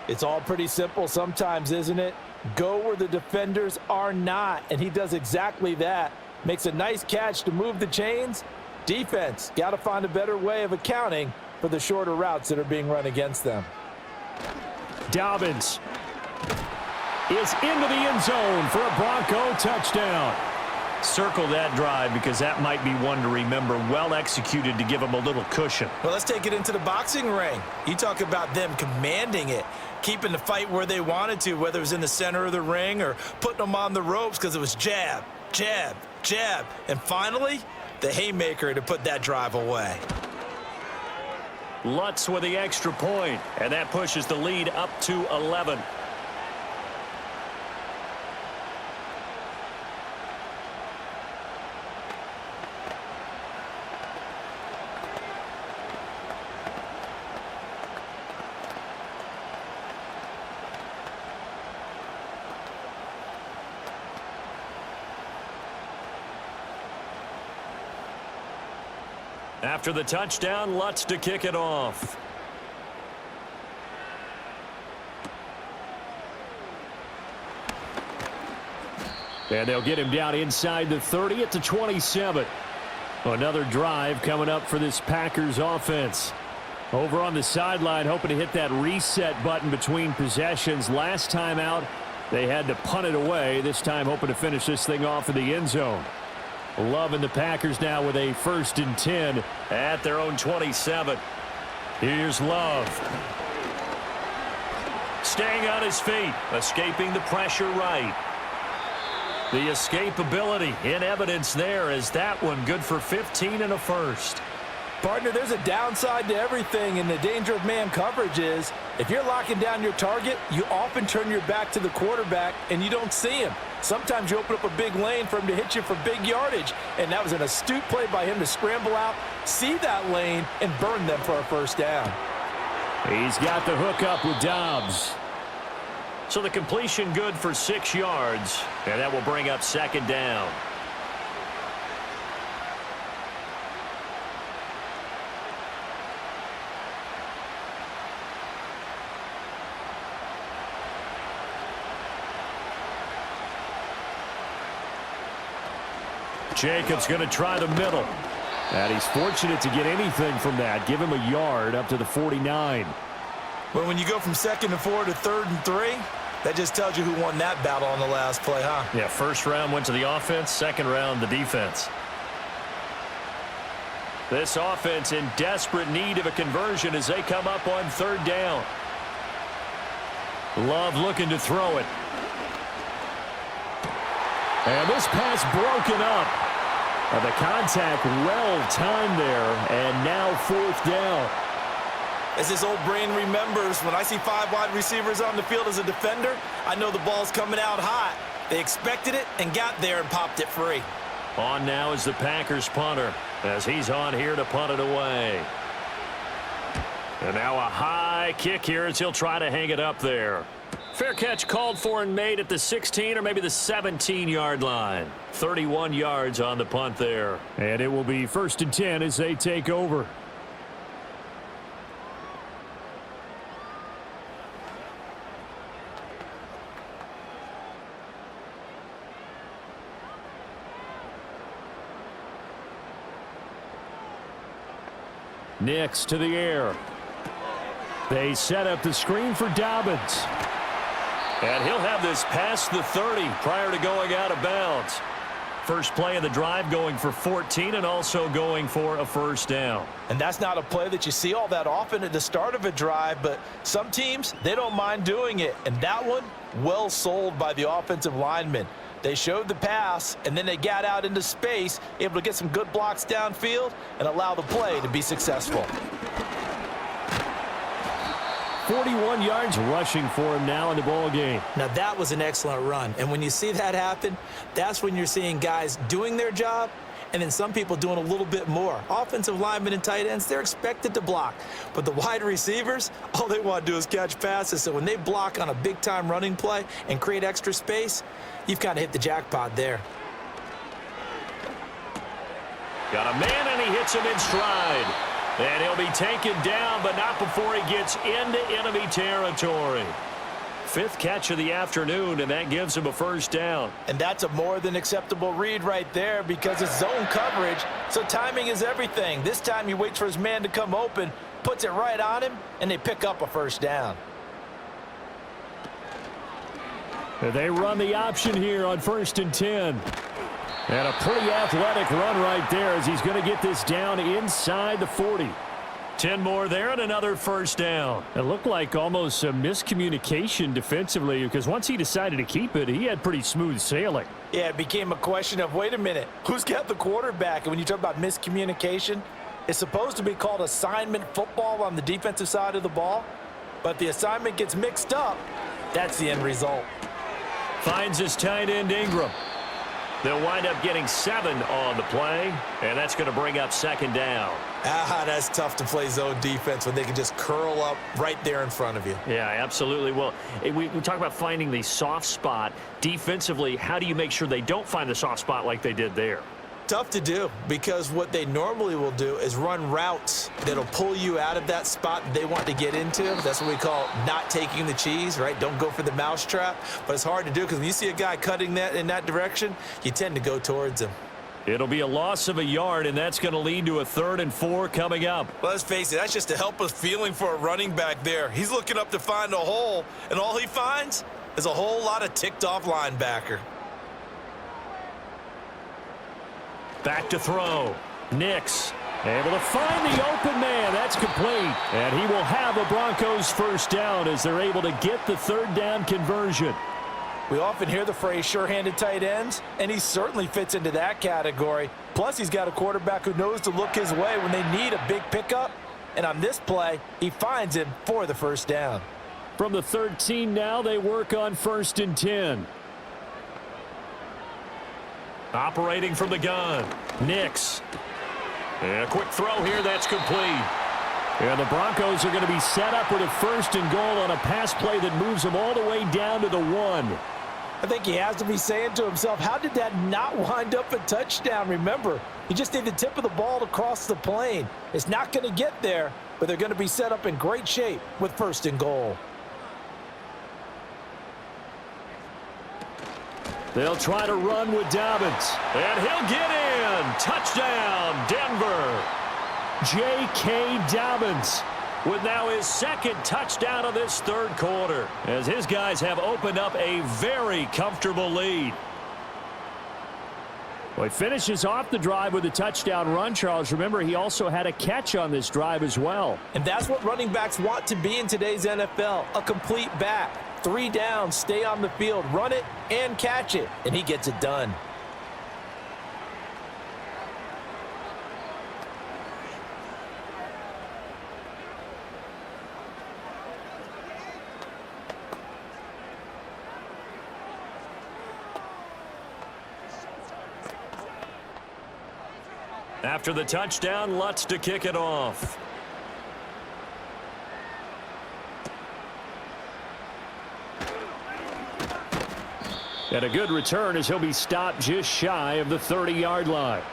It's all pretty simple sometimes, isn't it? Go where the defenders are not, and he does exactly that. Makes a nice catch to move the chains. Defense, got to find a better way of accounting for the shorter routes that are being run against them. Dobbins is into the end zone for a Bronco touchdown. Circle that drive because that might be one to remember. Well executed to give him a little cushion. Well, let's take it into the boxing ring. You talk about them commanding it, keeping the fight where they wanted to, whether it was in the center of the ring or putting them on the ropes because it was jab, jab, jab. And finally, the haymaker to put that drive away. Lutz with the extra point, and that pushes the lead up to 11. After the touchdown, Lutz to kick it off. And they'll get him down inside the 30 at the 27. Another drive coming up for this Packers offense. Over on the sideline, hoping to hit that reset button between possessions. Last time out, they had to punt it away. This time hoping to finish this thing off in the end zone. Love and the Packers now with a 1st and 10 at their own 27. Here's Love. Staying on his feet, escaping the pressure right. The escapability in evidence there as that one good for 15 and a first. Partner, there's a downside to everything, and the danger of man coverage is if you're locking down your target, you often turn your back to the quarterback and you don't see him. Sometimes you open up a big lane for him to hit you for big yardage, and that was an astute play by him to scramble out, see that lane, and burn them for a first down. He's got the hook up with Dobbs. So the completion good for 6 yards, and that will bring up 2nd down. Jacobs going to try the middle. And he's fortunate to get anything from that. Give him a yard up to the 49. Well, when you go from 2nd and 4 to 3rd and 3, that just tells you who won that battle on the last play, huh? Yeah, first round went to the offense, second round the defense. This offense in desperate need of a conversion as they come up on 3rd down. Love looking to throw it. And this pass broken up. The contact well timed there, and now 4th down. As his old brain remembers, when I see 5 wide receivers on the field as a defender, I know the ball's coming out hot. They expected it and got there and popped it free. On now is the Packers punter as he's on here to punt it away. And now a high kick here as he'll try to hang it up there. Fair catch called for and made at the 16 or maybe the 17-yard line. 31 yards on the punt there. And it will be 1st and 10 as they take over. Next to the air. They set up the screen for Dobbins. And he'll have this past the 30 prior to going out of bounds. First play of the drive going for 14 and also going for a first down. And that's not a play that you see all that often at the start of a drive, but some teams, they don't mind doing it. And that one, well sold by the offensive lineman. They showed the pass, and then they got out into space, able to get some good blocks downfield and allow the play to be successful. 41 yards rushing for him now in the ball game. Now that was an excellent run, and when you see that happen, that's when you're seeing guys doing their job and then some people doing a little bit more. Offensive linemen and tight ends, they're expected to block, but the wide receivers, all they want to do is catch passes. So when they block on a big-time running play and create extra space, you've kind of hit the jackpot there. Got a man, and he hits him in stride. And he'll be taken down, but not before he gets into enemy territory. 5th catch of the afternoon, and that gives him a first down. And that's a more than acceptable read right there because it's zone coverage, so timing is everything. This time he waits for his man to come open, puts it right on him, and they pick up a first down. They run the option here on 1st and 10. And a pretty athletic run right there as he's going to get this down inside the 40. 10 more there and another first down. It looked like almost a miscommunication defensively because once he decided to keep it, he had pretty smooth sailing. Yeah, it became a question of, wait a minute, who's got the quarterback? And when you talk about miscommunication, it's supposed to be called assignment football on the defensive side of the ball. But the assignment gets mixed up. That's the end result. Finds his tight end Ingram. They'll wind up getting 7 on the play, and that's going to bring up 2nd down. That's tough to play zone defense when they can just curl up right there in front of you. Yeah, absolutely. Well, we talk about finding the soft spot. Defensively, how do you make sure they don't find the soft spot like they did there? Tough to do because what they normally will do is run routes that'll pull you out of that spot they want to get into. That's what we call not taking the cheese, right? Don't go for the mousetrap. But it's hard to do because when you see a guy cutting that in that direction, you tend to go towards him. It'll be a loss of a yard, and that's going to lead to a 3rd and 4 coming up. Well, let's face it, that's just a helpless feeling for a running back there. He's looking up to find a hole, and all he finds is a whole lot of ticked-off linebacker. Back to throw. Nix able to find the open man. That's complete. And he will have a Broncos first down as they're able to get the 3rd down conversion. We often hear the phrase sure-handed tight ends, and he certainly fits into that category. Plus, he's got a quarterback who knows to look his way when they need a big pickup. And on this play, he finds him for the first down. From the 13 now, they work on 1st and 10. Operating from the gun. Nix. And a quick throw here. That's complete. And the Broncos are going to be set up with a 1st and goal on a pass play that moves them all the way down to the 1. I think he has to be saying to himself, how did that not wind up a touchdown? Remember, you just need the tip of the ball to cross the plane. It's not going to get there, but they're going to be set up in great shape with 1st and goal. They'll try to run with Dobbins. And he'll get in. Touchdown, Denver. J.K. Dobbins with now his 2nd touchdown of this 3rd quarter, as his guys have opened up a very comfortable lead. Well, he finishes off the drive with a touchdown run, Charles. Remember, he also had a catch on this drive as well. And that's what running backs want to be in today's NFL, a complete back. 3 downs, stay on the field, run it, and catch it, and he gets it done. After the touchdown, Lutz to kick it off. And a good return as he'll be stopped just shy of the 30-yard line.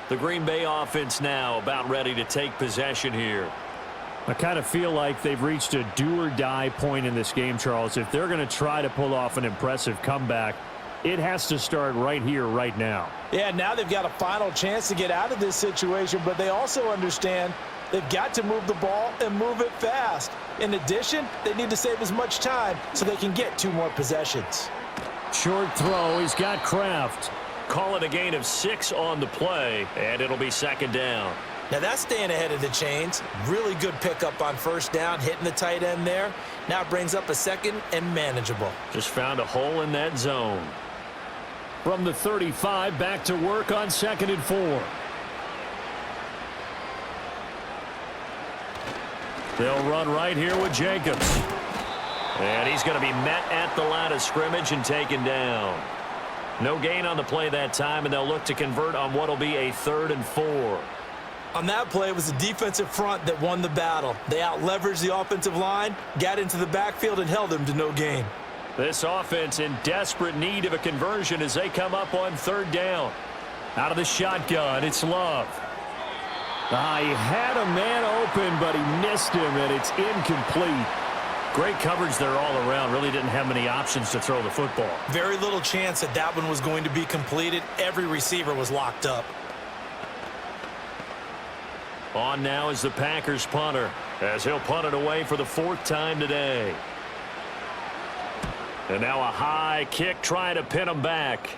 The Green Bay offense now about ready to take possession here. I kind of feel like they've reached a do-or-die point in this game, Charles. If they're going to try to pull off an impressive comeback, it has to start right here, right now. Yeah, now they've got a final chance to get out of this situation, but they also understand they've got to move the ball and move it fast. In addition, they need to save as much time so they can get 2 more possessions. Short throw. He's got Kraft. Call it a gain of 6 on the play, and it'll be 2nd down. Now that's staying ahead of the chains. Really good pickup on 1st down, hitting the tight end there. Now it brings up a 2nd and manageable. Just found a hole in that zone. From the 35, back to work on 2nd and 4. They'll run right here with Jacobs. And he's going to be met at the line of scrimmage and taken down. No gain on the play that time, and they'll look to convert on what will be a 3rd and 4. On that play, it was the defensive front that won the battle. They out-leveraged the offensive line, got into the backfield, and held them to no gain. This offense in desperate need of a conversion as they come up on 3rd down. Out of the shotgun, it's Love. He had a man open, but he missed him, and it's incomplete. Great coverage there all around. Really didn't have many options to throw the football. Very little chance that that one was going to be completed. Every receiver was locked up. On now is the Packers punter, as he'll punt it away for the 4th time today. And now a high kick trying to pin him back.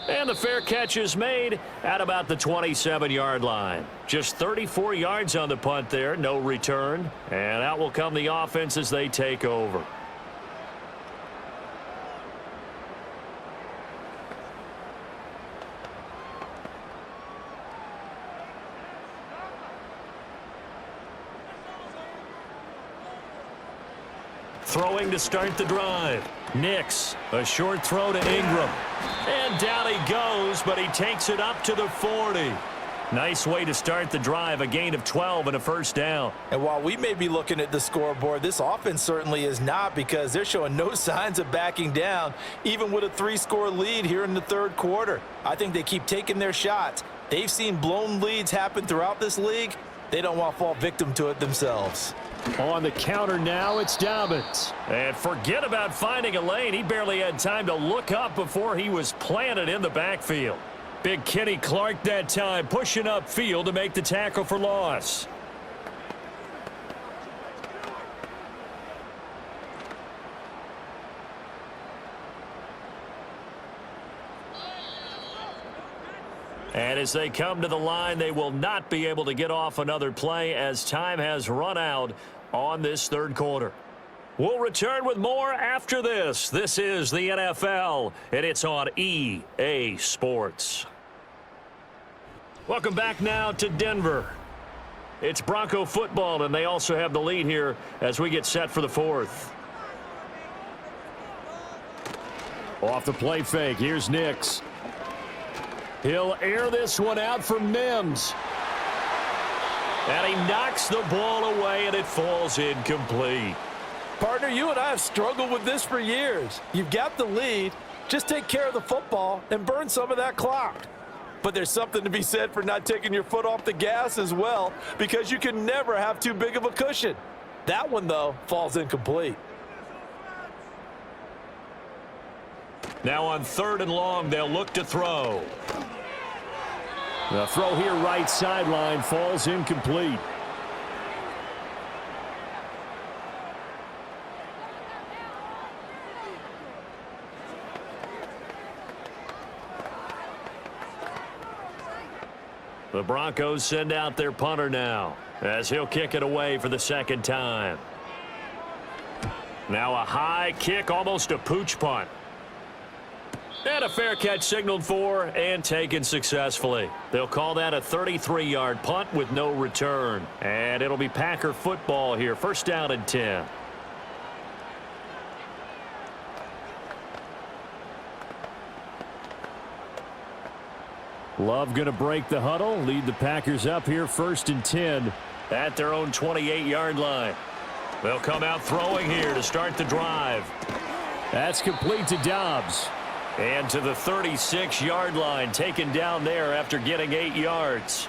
And the fair catch is made at about the 27-yard line. Just 34 yards on the punt there, no return. And out will come the offense as they take over. Throwing to start the drive. Nix, a short throw to Ingram. And down he goes, but he takes it up to the 40. Nice way to start the drive, a gain of 12 and a first down. And while we may be looking at the scoreboard, this offense certainly is not, because they're showing no signs of backing down, even with a 3-score lead here in the 3rd quarter. I think they keep taking their shots. They've seen blown leads happen throughout this league. They don't want to fall victim to it themselves. On the counter now, it's Dobbins. And forget about finding a lane. He barely had time to look up before he was planted in the backfield. Big Kenny Clark that time, pushing upfield to make the tackle for loss. And as they come to the line, they will not be able to get off another play as time has run out on this 3rd quarter. We'll return with more after this. This is the NFL, and it's on EA Sports. Welcome back now to Denver. It's Bronco football, and they also have the lead here as we get set for the 4th. Off the play fake, here's Nix. He'll air this one out for Mims. And he knocks the ball away, and it falls incomplete. Partner, you and I have struggled with this for years. You've got the lead. Just take care of the football and burn some of that clock. But there's something to be said for not taking your foot off the gas as well, because you can never have too big of a cushion. That one, though, falls incomplete. Now on 3rd and long, they'll look to throw. The throw here right sideline falls incomplete. The Broncos send out their punter now, as he'll kick it away for the 2nd time. Now a high kick, almost a pooch punt. And a fair catch signaled for and taken successfully. They'll call that a 33-yard punt with no return. And it'll be Packer football here. 1st down and 10. Love going to break the huddle, lead the Packers up here 1st and 10. At their own 28-yard line. They'll come out throwing here to start the drive. That's complete to Dobbs. And to the 36-yard line, taken down there after getting 8 yards.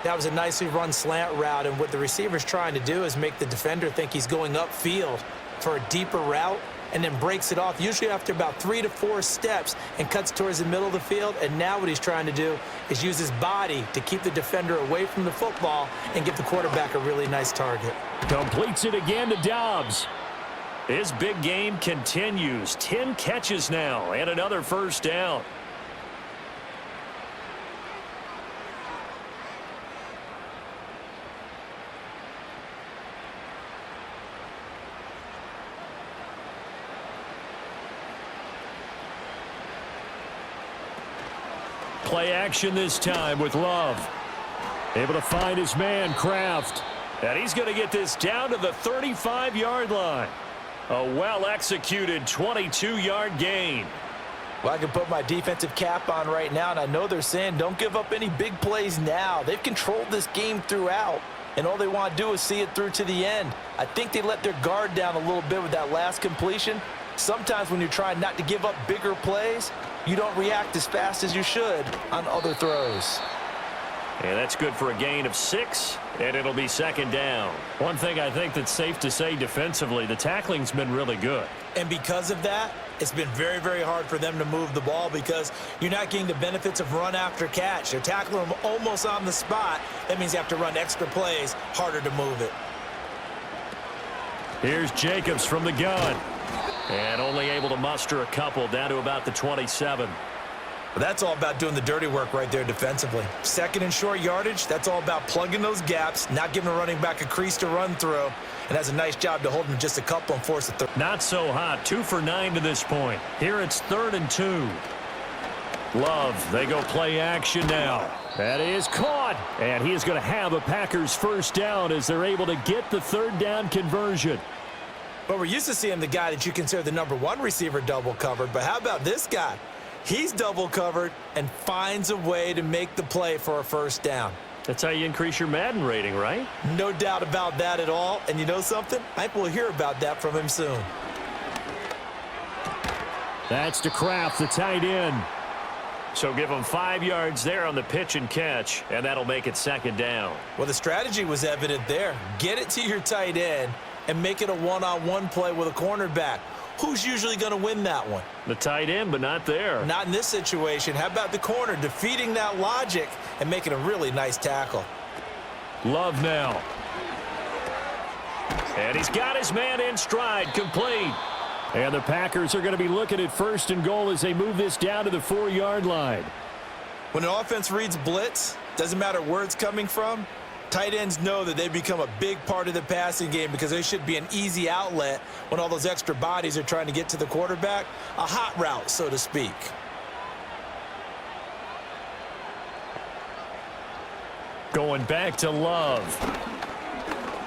That was a nicely run slant route, and what the receiver's trying to do is make the defender think he's going upfield for a deeper route, and then breaks it off, usually after about 3 to 4 steps, and cuts towards the middle of the field. And now what he's trying to do is use his body to keep the defender away from the football and give the quarterback a really nice target. Completes it again to Dobbs. His big game continues. 10 catches now and another 1st down. Play action this time with Love. Able to find his man, Kraft. And he's going to get this down to the 35-yard line. A well-executed 22-yard gain. Well, I can put my defensive cap on right now, and I know they're saying don't give up any big plays now. They've controlled this game throughout, and all they want to do is see it through to the end. I think they let their guard down a little bit with that last completion. Sometimes when you're trying not to give up bigger plays, you don't react as fast as you should on other throws. And that's good for a gain of 6, and it'll be second down. One thing I think that's safe to say defensively, the tackling's been really good. And because of that, it's been very, very hard for them to move the ball because you're not getting the benefits of run after catch. They're tackling them almost on the spot. That means you have to run extra plays, harder to move it. Here's Jacobs from the gun. And only able to muster a couple down to about the 27. But that's all about doing the dirty work right there defensively. Second and short yardage, that's all about plugging those gaps, not giving a running back a crease to run through, and has a nice job to hold him just a couple and force a third. Not so hot. 2 for 9 to this point. Here it's 3rd and 2. Love, they go play action now. That is caught, and he is going to have a Packers first down as they're able to get the 3rd down conversion. But we're used to seeing the guy that you consider the #1 receiver double covered, but how about this guy? He's double covered and finds a way to make the play for a first down. That's how you increase your Madden rating, right? No doubt about that at all. And you know something? I think we'll hear about that from him soon. That's to Kraft, the tight end. So give him 5 yards there on the pitch and catch, and that'll make it second down. Well, the strategy was evident there. Get it to your tight end and make it a one-on-one play with a cornerback. Who's usually going to win that one? The tight end, but not there. Not in this situation. How about the corner defeating that logic and making a really nice tackle? Love now. And he's got his man in stride, complete. And the Packers are going to be looking at 1st and goal as they move this down to the 4-yard line. When an offense reads blitz, doesn't matter where it's coming from, tight ends know that they become a big part of the passing game because they should be an easy outlet when all those extra bodies are trying to get to the quarterback. A hot route, so to speak. Going back to Love.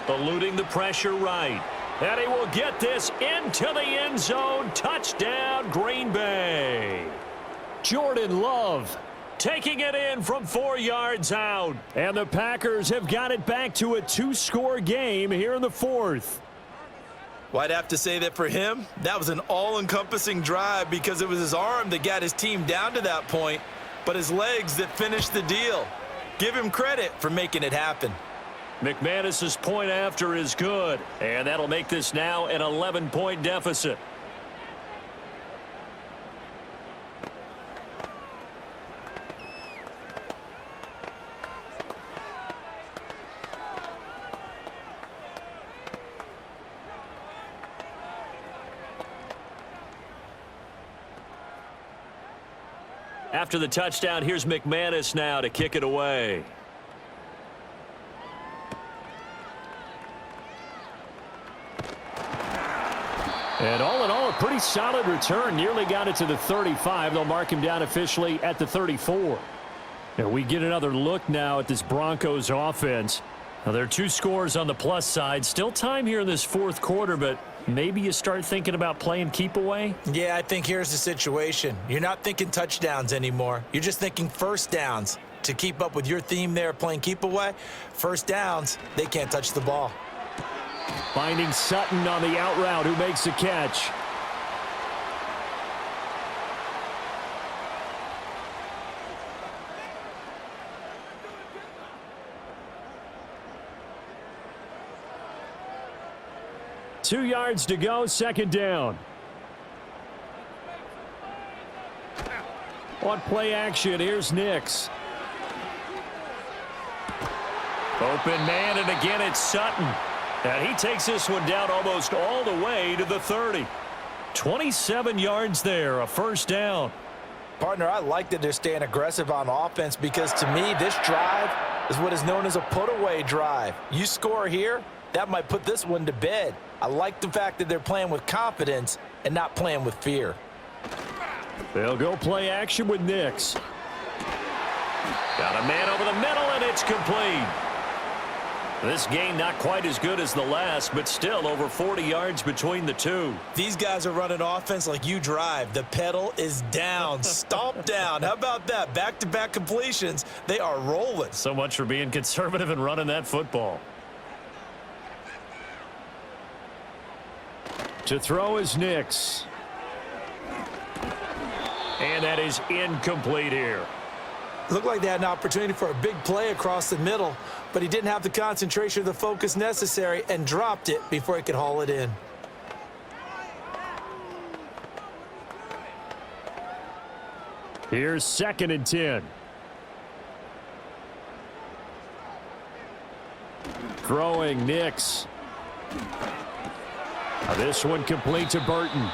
Eluding the pressure right. And he will get this into the end zone. Touchdown, Green Bay. Jordan Love taking it in from 4 yards out. And the Packers have got it back to a 2-score game here in the 4th. Well, I'd have to say that for him, that was an all-encompassing drive because it was his arm that got his team down to that point, but his legs that finished the deal. Give him credit for making it happen. McManus's point after is good, and that'll make this now an 11-point deficit. After the touchdown, here's McManus now to kick it away. And all in all, a pretty solid return. Nearly got it to the 35. They'll mark him down officially at the 34. And we get another look now at this Broncos offense. Now, there are 2 scores on the plus side. Still time here in this 4th quarter, but maybe you start thinking about playing keep away? Yeah, I think here's the situation. You're not thinking touchdowns anymore. You're just thinking first downs. To keep up with your theme there, playing keep away, first downs, they can't touch the ball. Finding Sutton on the out route, who makes the catch. Two yards to go, second down. On play action, here's Nix. Open man, and again it's Sutton. And he takes this one down almost all the way to the 30. 27 yards there, a first down. Partner, I like that they're staying aggressive on offense because to me, this drive is what is known as a put-away drive. You score here, that might put this one to bed. I like the fact that they're playing with confidence and not playing with fear. They'll go play action with Nix. Got a man over the middle, and it's complete. This game not quite as good as the last, but still over 40 yards between the two. These guys are running offense like you drive. The pedal is down, stomp down. How about that? Back-to-back completions. They are rolling. So much for being conservative and running that football. To throw is Nix. And that is incomplete here. Looked like they had an opportunity for a big play across the middle, but he didn't have the concentration or the focus necessary and dropped it before he could haul it in. Here's 2nd and 10. Throwing Nix. Now this one complete to Burton.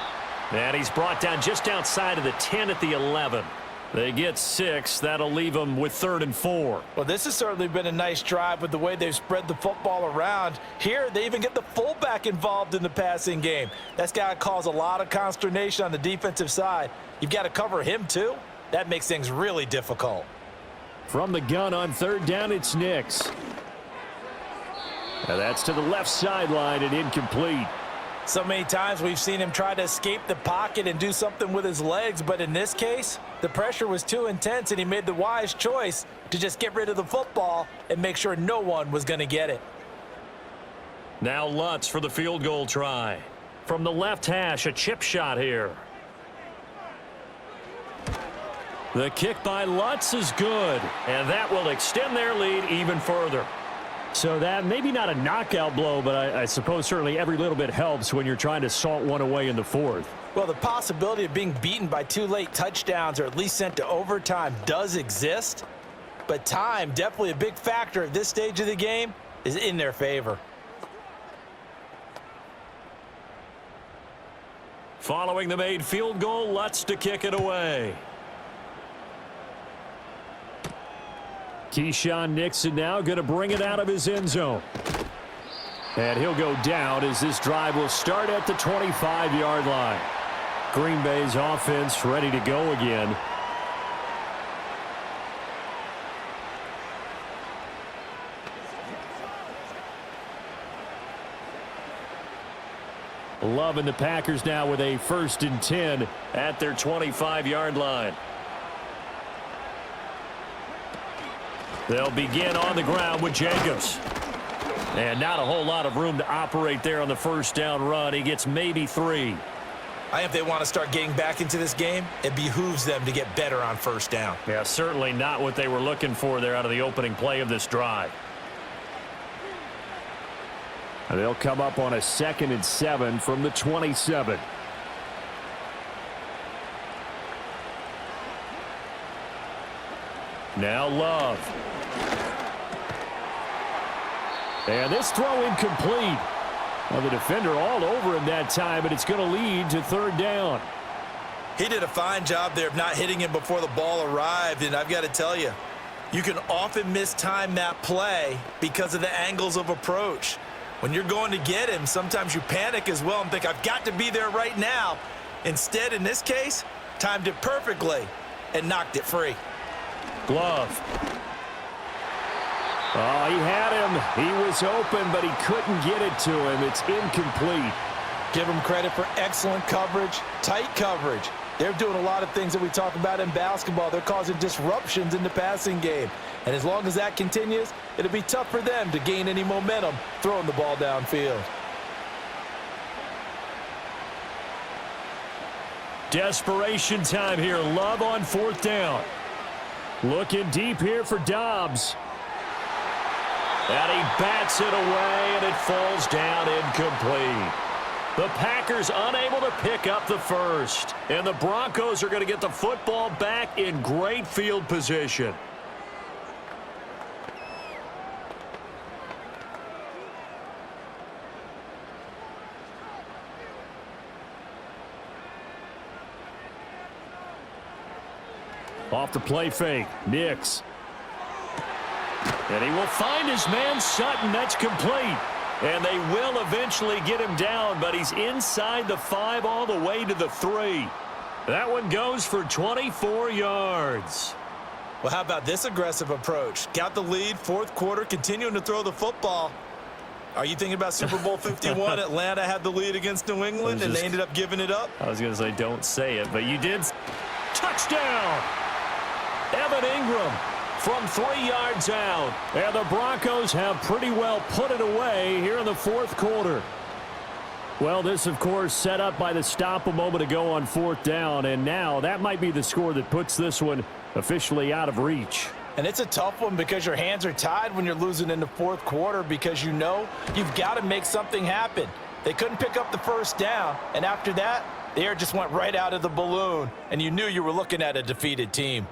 And he's brought down just outside of the 10 at the 11. They get 6. That'll leave them with 3rd and 4. Well, this has certainly been a nice drive with the way they've spread the football around. Here, they even get the fullback involved in the passing game. That's got to cause a lot of consternation on the defensive side. You've got to cover him, too. That makes things really difficult. From the gun on 3rd down, it's Nix. Now that's to the left sideline and incomplete. So many times we've seen him try to escape the pocket and do something with his legs, but in this case, the pressure was too intense and he made the wise choice to just get rid of the football and make sure no one was going to get it. Now Lutz for the field goal try. From the left hash, a chip shot here. The kick by Lutz is good, and that will extend their lead even further. So that maybe not a knockout blow, but I suppose certainly every little bit helps when you're trying to salt one away in the 4th. Well, the possibility of being beaten by 2 late touchdowns or at least sent to overtime does exist, but time, definitely a big factor at this stage of the game, is in their favor. Following the made field goal, Lutz to kick it away. Keyshawn Nixon now going to bring it out of his end zone. And he'll go down as this drive will start at the 25-yard line. Green Bay's offense ready to go again. Loving the Packers now with a 1st and 10 at their 25-yard line. They'll begin on the ground with Jacobs. And not a whole lot of room to operate there on the 1st down run. He gets maybe 3. I think if they want to start getting back into this game, it behooves them to get better on 1st down. Yeah, certainly not what they were looking for there out of the opening play of this drive. And they'll come up on a 2nd and 7 from the 27. Now Love. And this throw incomplete. Well, the defender all over him that time, but it's going to lead to 3rd down. He did a fine job there of not hitting him before the ball arrived, and I've got to tell you, you can often mistime that play because of the angles of approach. When you're going to get him, sometimes you panic as well and think, I've got to be there right now. Instead, in this case, timed it perfectly and knocked it free. Glove. Oh, he had him. He was open, but he couldn't get it to him. It's incomplete. Give him credit for excellent coverage, tight coverage. They're doing a lot of things that we talk about in basketball. They're causing disruptions in the passing game. And as long as that continues, it'll be tough for them to gain any momentum throwing the ball downfield. Desperation time here. Love on 4th down. Looking deep here for Dobbs. And he bats it away, and it falls down incomplete. The Packers unable to pick up the 1st. And the Broncos are going to get the football back in great field position. Off the play fake, Nix. And he will find his man Sutton. That's complete. And they will eventually get him down, but he's inside the 5 all the way to the 3. That one goes for 24 yards. Well, how about this aggressive approach? Got the lead, 4th quarter, continuing to throw the football. Are you thinking about Super Bowl 51? Atlanta had the lead against New England, and they ended up giving it up? I was going to say don't say it, but you did. Touchdown! Evan Ingram from 3 yards out. And the Broncos have pretty well put it away here in the 4th quarter. Well, this, of course, set up by the stop a moment ago on 4th down, and now that might be the score that puts this one officially out of reach. And it's a tough one because your hands are tied when you're losing in the 4th quarter because you know you've got to make something happen. They couldn't pick up the first down, and after that, the air just went right out of the balloon, and you knew you were looking at a defeated team.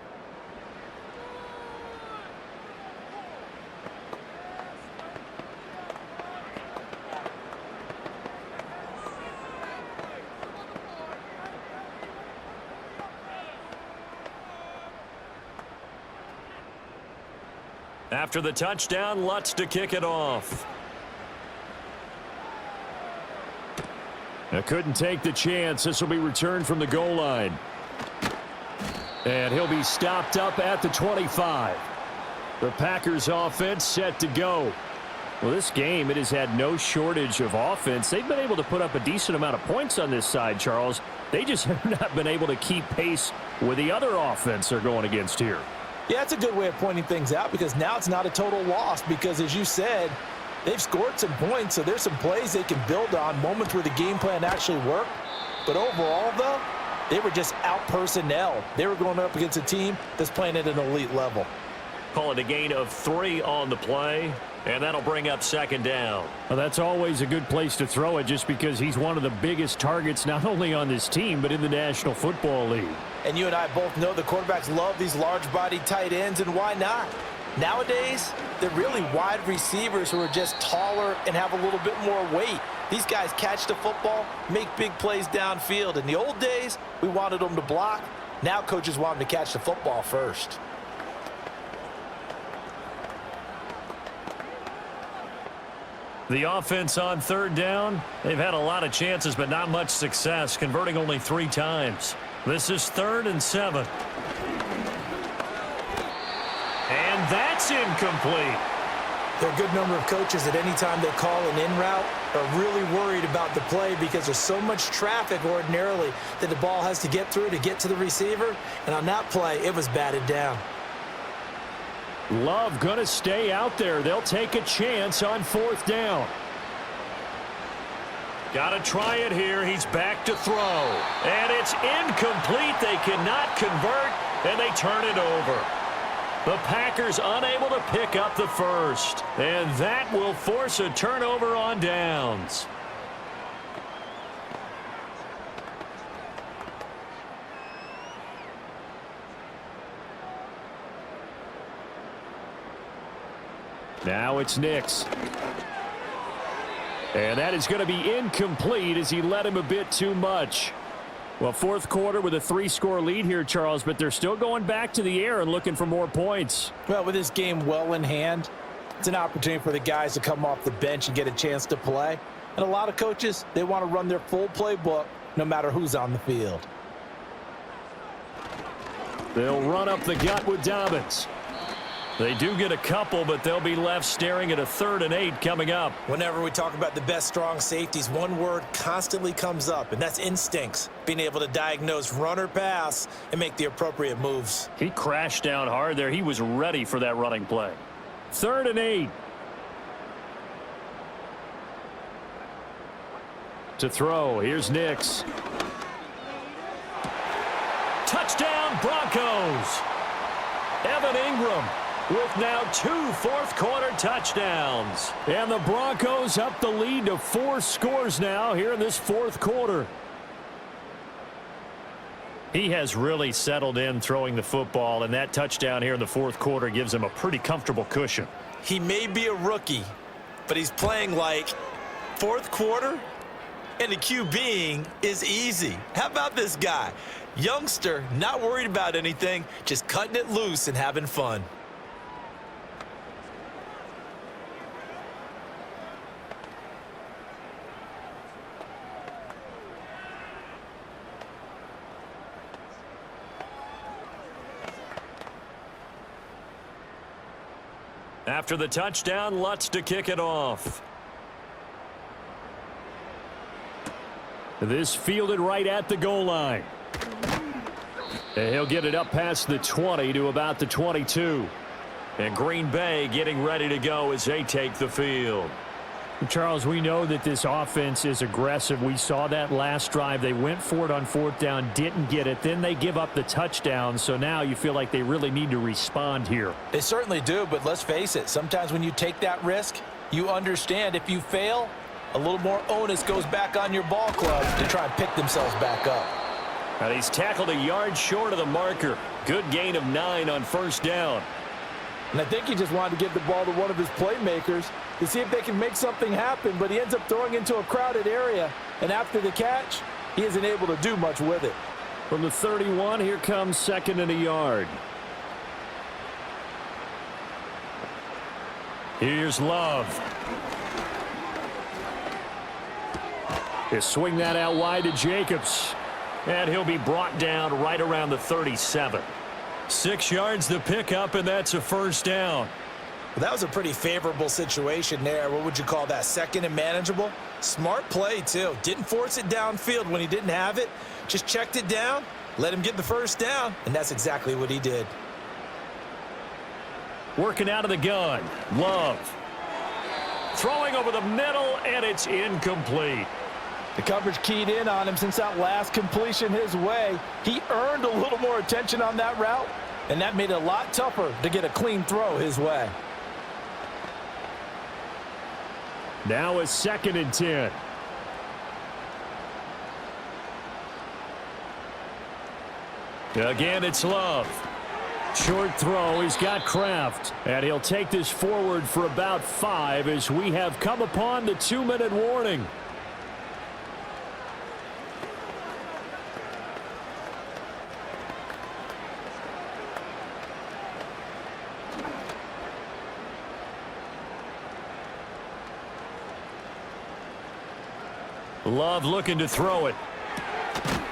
After the touchdown, Lutz to kick it off. I couldn't take the chance. This will be returned from the goal line. And he'll be stopped up at the 25. The Packers offense set to go. Well, this game, it has had no shortage of offense. They've been able to put up a decent amount of points on this side, Charles. They just have not been able to keep pace with the other offense they're going against here. Yeah, it's a good way of pointing things out because now it's not a total loss because, as you said, they've scored some points, so there's some plays they can build on, moments where the game plan actually worked. But overall, though, they were just out-personnel. They were going up against a team that's playing at an elite level. Call it a gain of 3 on the play, and that'll bring up 2nd down. Well, that's always a good place to throw it just because he's one of the biggest targets not only on this team but in the National Football League. And you and I both know the quarterbacks love these large-bodied tight ends, and why not? Nowadays, they're really wide receivers who are just taller and have a little bit more weight. These guys catch the football, make big plays downfield. In the old days, we wanted them to block. Now coaches want them to catch the football first. The offense on 3rd down, they've had a lot of chances but not much success, converting only 3 times. This is 3rd and 7. And that's incomplete. There are a good number of coaches at any time they call an in route are really worried about the play because there's so much traffic ordinarily that the ball has to get through to get to the receiver. And on that play, it was batted down. Love going to stay out there. They'll take a chance on 4th down. Got to try it here. He's back to throw. And it's incomplete. They cannot convert, and they turn it over. The Packers unable to pick up the first. And that will force a turnover on downs. Now it's Nix. And that is going to be incomplete as he led him a bit too much. Well, 4th quarter with a 3-score lead here, Charles, but they're still going back to the air and looking for more points. Well, with this game well in hand, it's an opportunity for the guys to come off the bench and get a chance to play. And a lot of coaches, they want to run their full playbook no matter who's on the field. They'll run up the gut with Dobbins. They do get a couple, but they'll be left staring at a 3rd and 8 coming up. Whenever we talk about the best strong safeties, one word constantly comes up, and that's instincts. Being able to diagnose run or pass and make the appropriate moves. He crashed down hard there. He was ready for that running play. 3rd and 8. To throw, here's Nix. Touchdown, Broncos! Evan Ingram with now 2 fourth-quarter touchdowns. And the Broncos up the lead to 4 scores now here in this 4th quarter. He has really settled in throwing the football, and that touchdown here in the 4th quarter gives him a pretty comfortable cushion. He may be a rookie, but he's playing like 4th quarter, and the QBing is easy. How about this guy? Youngster, not worried about anything, just cutting it loose and having fun. After the touchdown, Lutz to kick it off. This fielded right at the goal line. And he'll get it up past the 20 to about the 22. And Green Bay getting ready to go as they take the field. Charles, we know that this offense is aggressive. We saw that last drive. They went for it on fourth down, didn't get it. Then they give up the touchdown. So now you feel like they really need to respond here. They certainly do, but let's face it. Sometimes when you take that risk, you understand if you fail, a little more onus goes back on your ball club to try and pick themselves back up. And he's tackled a yard short of the marker. Good gain of 9 on first down. And I think he just wanted to give the ball to one of his playmakers to see if they can make something happen, but he ends up throwing into a crowded area, and after the catch, he isn't able to do much with it. From the 31, here comes 2nd and a yard. Here's Love. He'll swing that out wide to Jacobs. And he'll be brought down right around the 37. 6 yards to pick up, and that's a first down. Well, that was a pretty favorable situation there. What would you call that? 2nd and manageable? Smart play, too. Didn't force it downfield when he didn't have it. Just checked it down, let him get the first down, and that's exactly what he did. Working out of the gun. Love. Throwing over the middle, and it's incomplete. The coverage keyed in on him since that last completion his way. He earned a little more attention on that route, and that made it a lot tougher to get a clean throw his way. Now a 2nd and 10. Again, it's Love. Short throw. He's got Kraft. And he'll take this forward for about 5 as we have come upon the 2-minute warning. Love looking to throw it.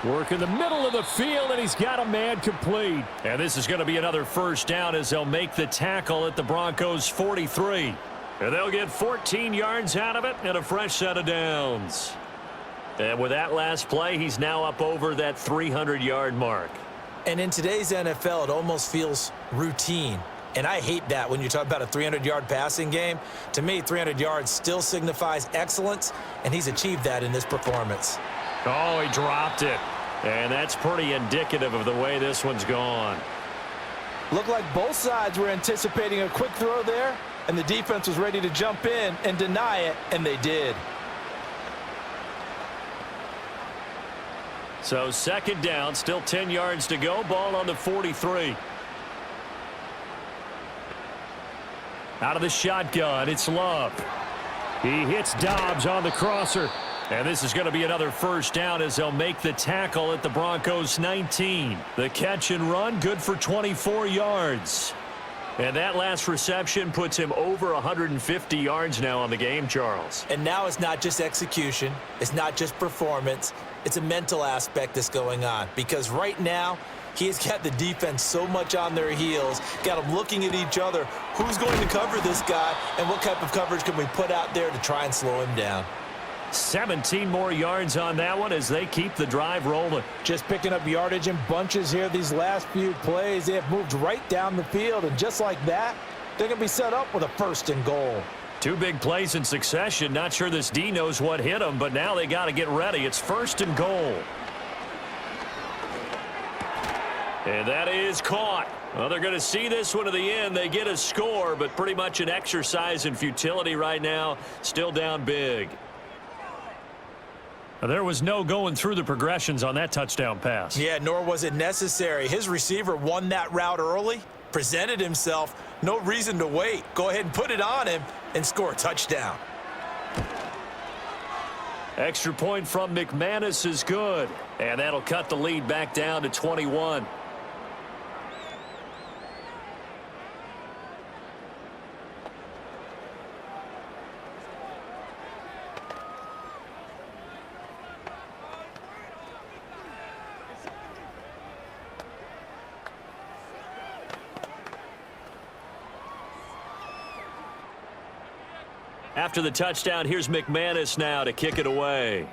Work in the middle of the field, and he's got a man complete. And this is going to be another first down as they'll make the tackle at the Broncos' 43. And they'll get 14 yards out of it and a fresh set of downs. And with that last play, he's now up over that 300-yard mark. And in today's NFL, it almost feels routine. And I hate that when you talk about a 300-yard passing game. To me, 300 yards still signifies excellence, and he's achieved that in this performance. Oh, he dropped it. And that's pretty indicative of the way this one's gone. Looked like both sides were anticipating a quick throw there, and the defense was ready to jump in and deny it, and they did. So 2nd down, still 10 yards to go. Ball on the 43. Out of the shotgun, it's Love. He hits Dobbs on the crosser. And this is going to be another first down as they'll make the tackle at the Broncos' 19. The catch and run, good for 24 yards. And that last reception puts him over 150 yards now on the game, Charles. And now it's not just execution. It's not just performance. It's a mental aspect that's going on. Because right now, he's got the defense so much on their heels, got them looking at each other. Who's going to cover this guy, and what type of coverage can we put out there to try and slow him down? 17 more yards on that one as they keep the drive rolling. Just picking up yardage in bunches here these last few plays. They have moved right down the field, and just like that, they're going to be set up with a 1st and goal. 2 big plays in succession. Not sure this D knows what hit him, but now they got to get ready. It's 1st and goal. And that is caught. Well, they're going to see this one to the end. They get a score, but pretty much an exercise in futility right now. Still down big. There was no going through the progressions on that touchdown pass. Yeah, nor was it necessary. His receiver won that route early, presented himself. No reason to wait. Go ahead and put it on him and score a touchdown. Extra point from McManus is good. And that'll cut the lead back down to 21. After the touchdown, here's McManus now to kick it away.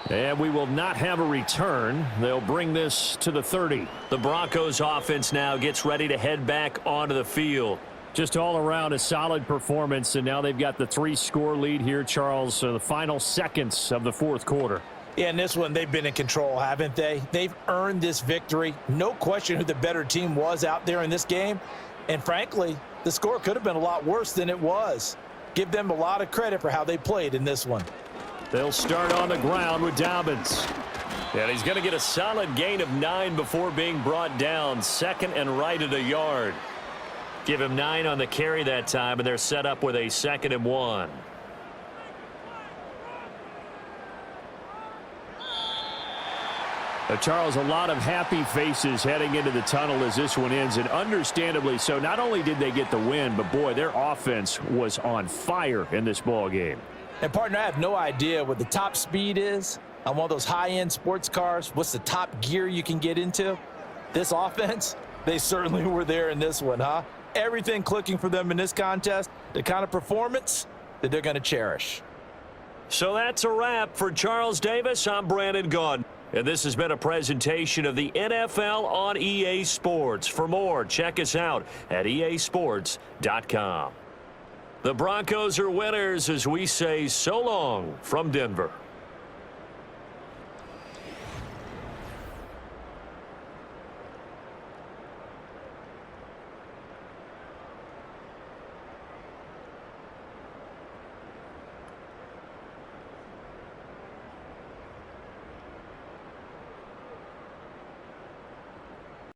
And we will not have a return. They'll bring this to the 30. The Broncos offense now gets ready to head back onto the field. Just all around a solid performance, and now they've got the 3-score lead here, Charles. So the final seconds of the fourth quarter. Yeah, in this one, they've been in control, haven't they? They've earned this victory. No question who the better team was out there in this game. And frankly, the score could have been a lot worse than it was. Give them a lot of credit for how they played in this one. They'll start on the ground with Dobbins. And he's going to get a solid gain of 9 before being brought down. Second and right at a yard. Give him 9 on the carry that time, and they're set up with a 2nd and 1. Charles, a lot of happy faces heading into the tunnel as this one ends, and understandably so. Not only did they get the win, but boy, their offense was on fire in this ball game. And partner, I have no idea what the top speed is on one of those high-end sports cars. What's the top gear you can get into? This offense, they certainly were there in this one, huh? Everything clicking for them in this contest, the kind of performance that they're going to cherish. So that's a wrap for Charles Davis. I'm Brandon Gaudin. And this has been a presentation of the NFL on EA Sports. For more, check us out at easports.com. The Broncos are winners as we say so long from Denver.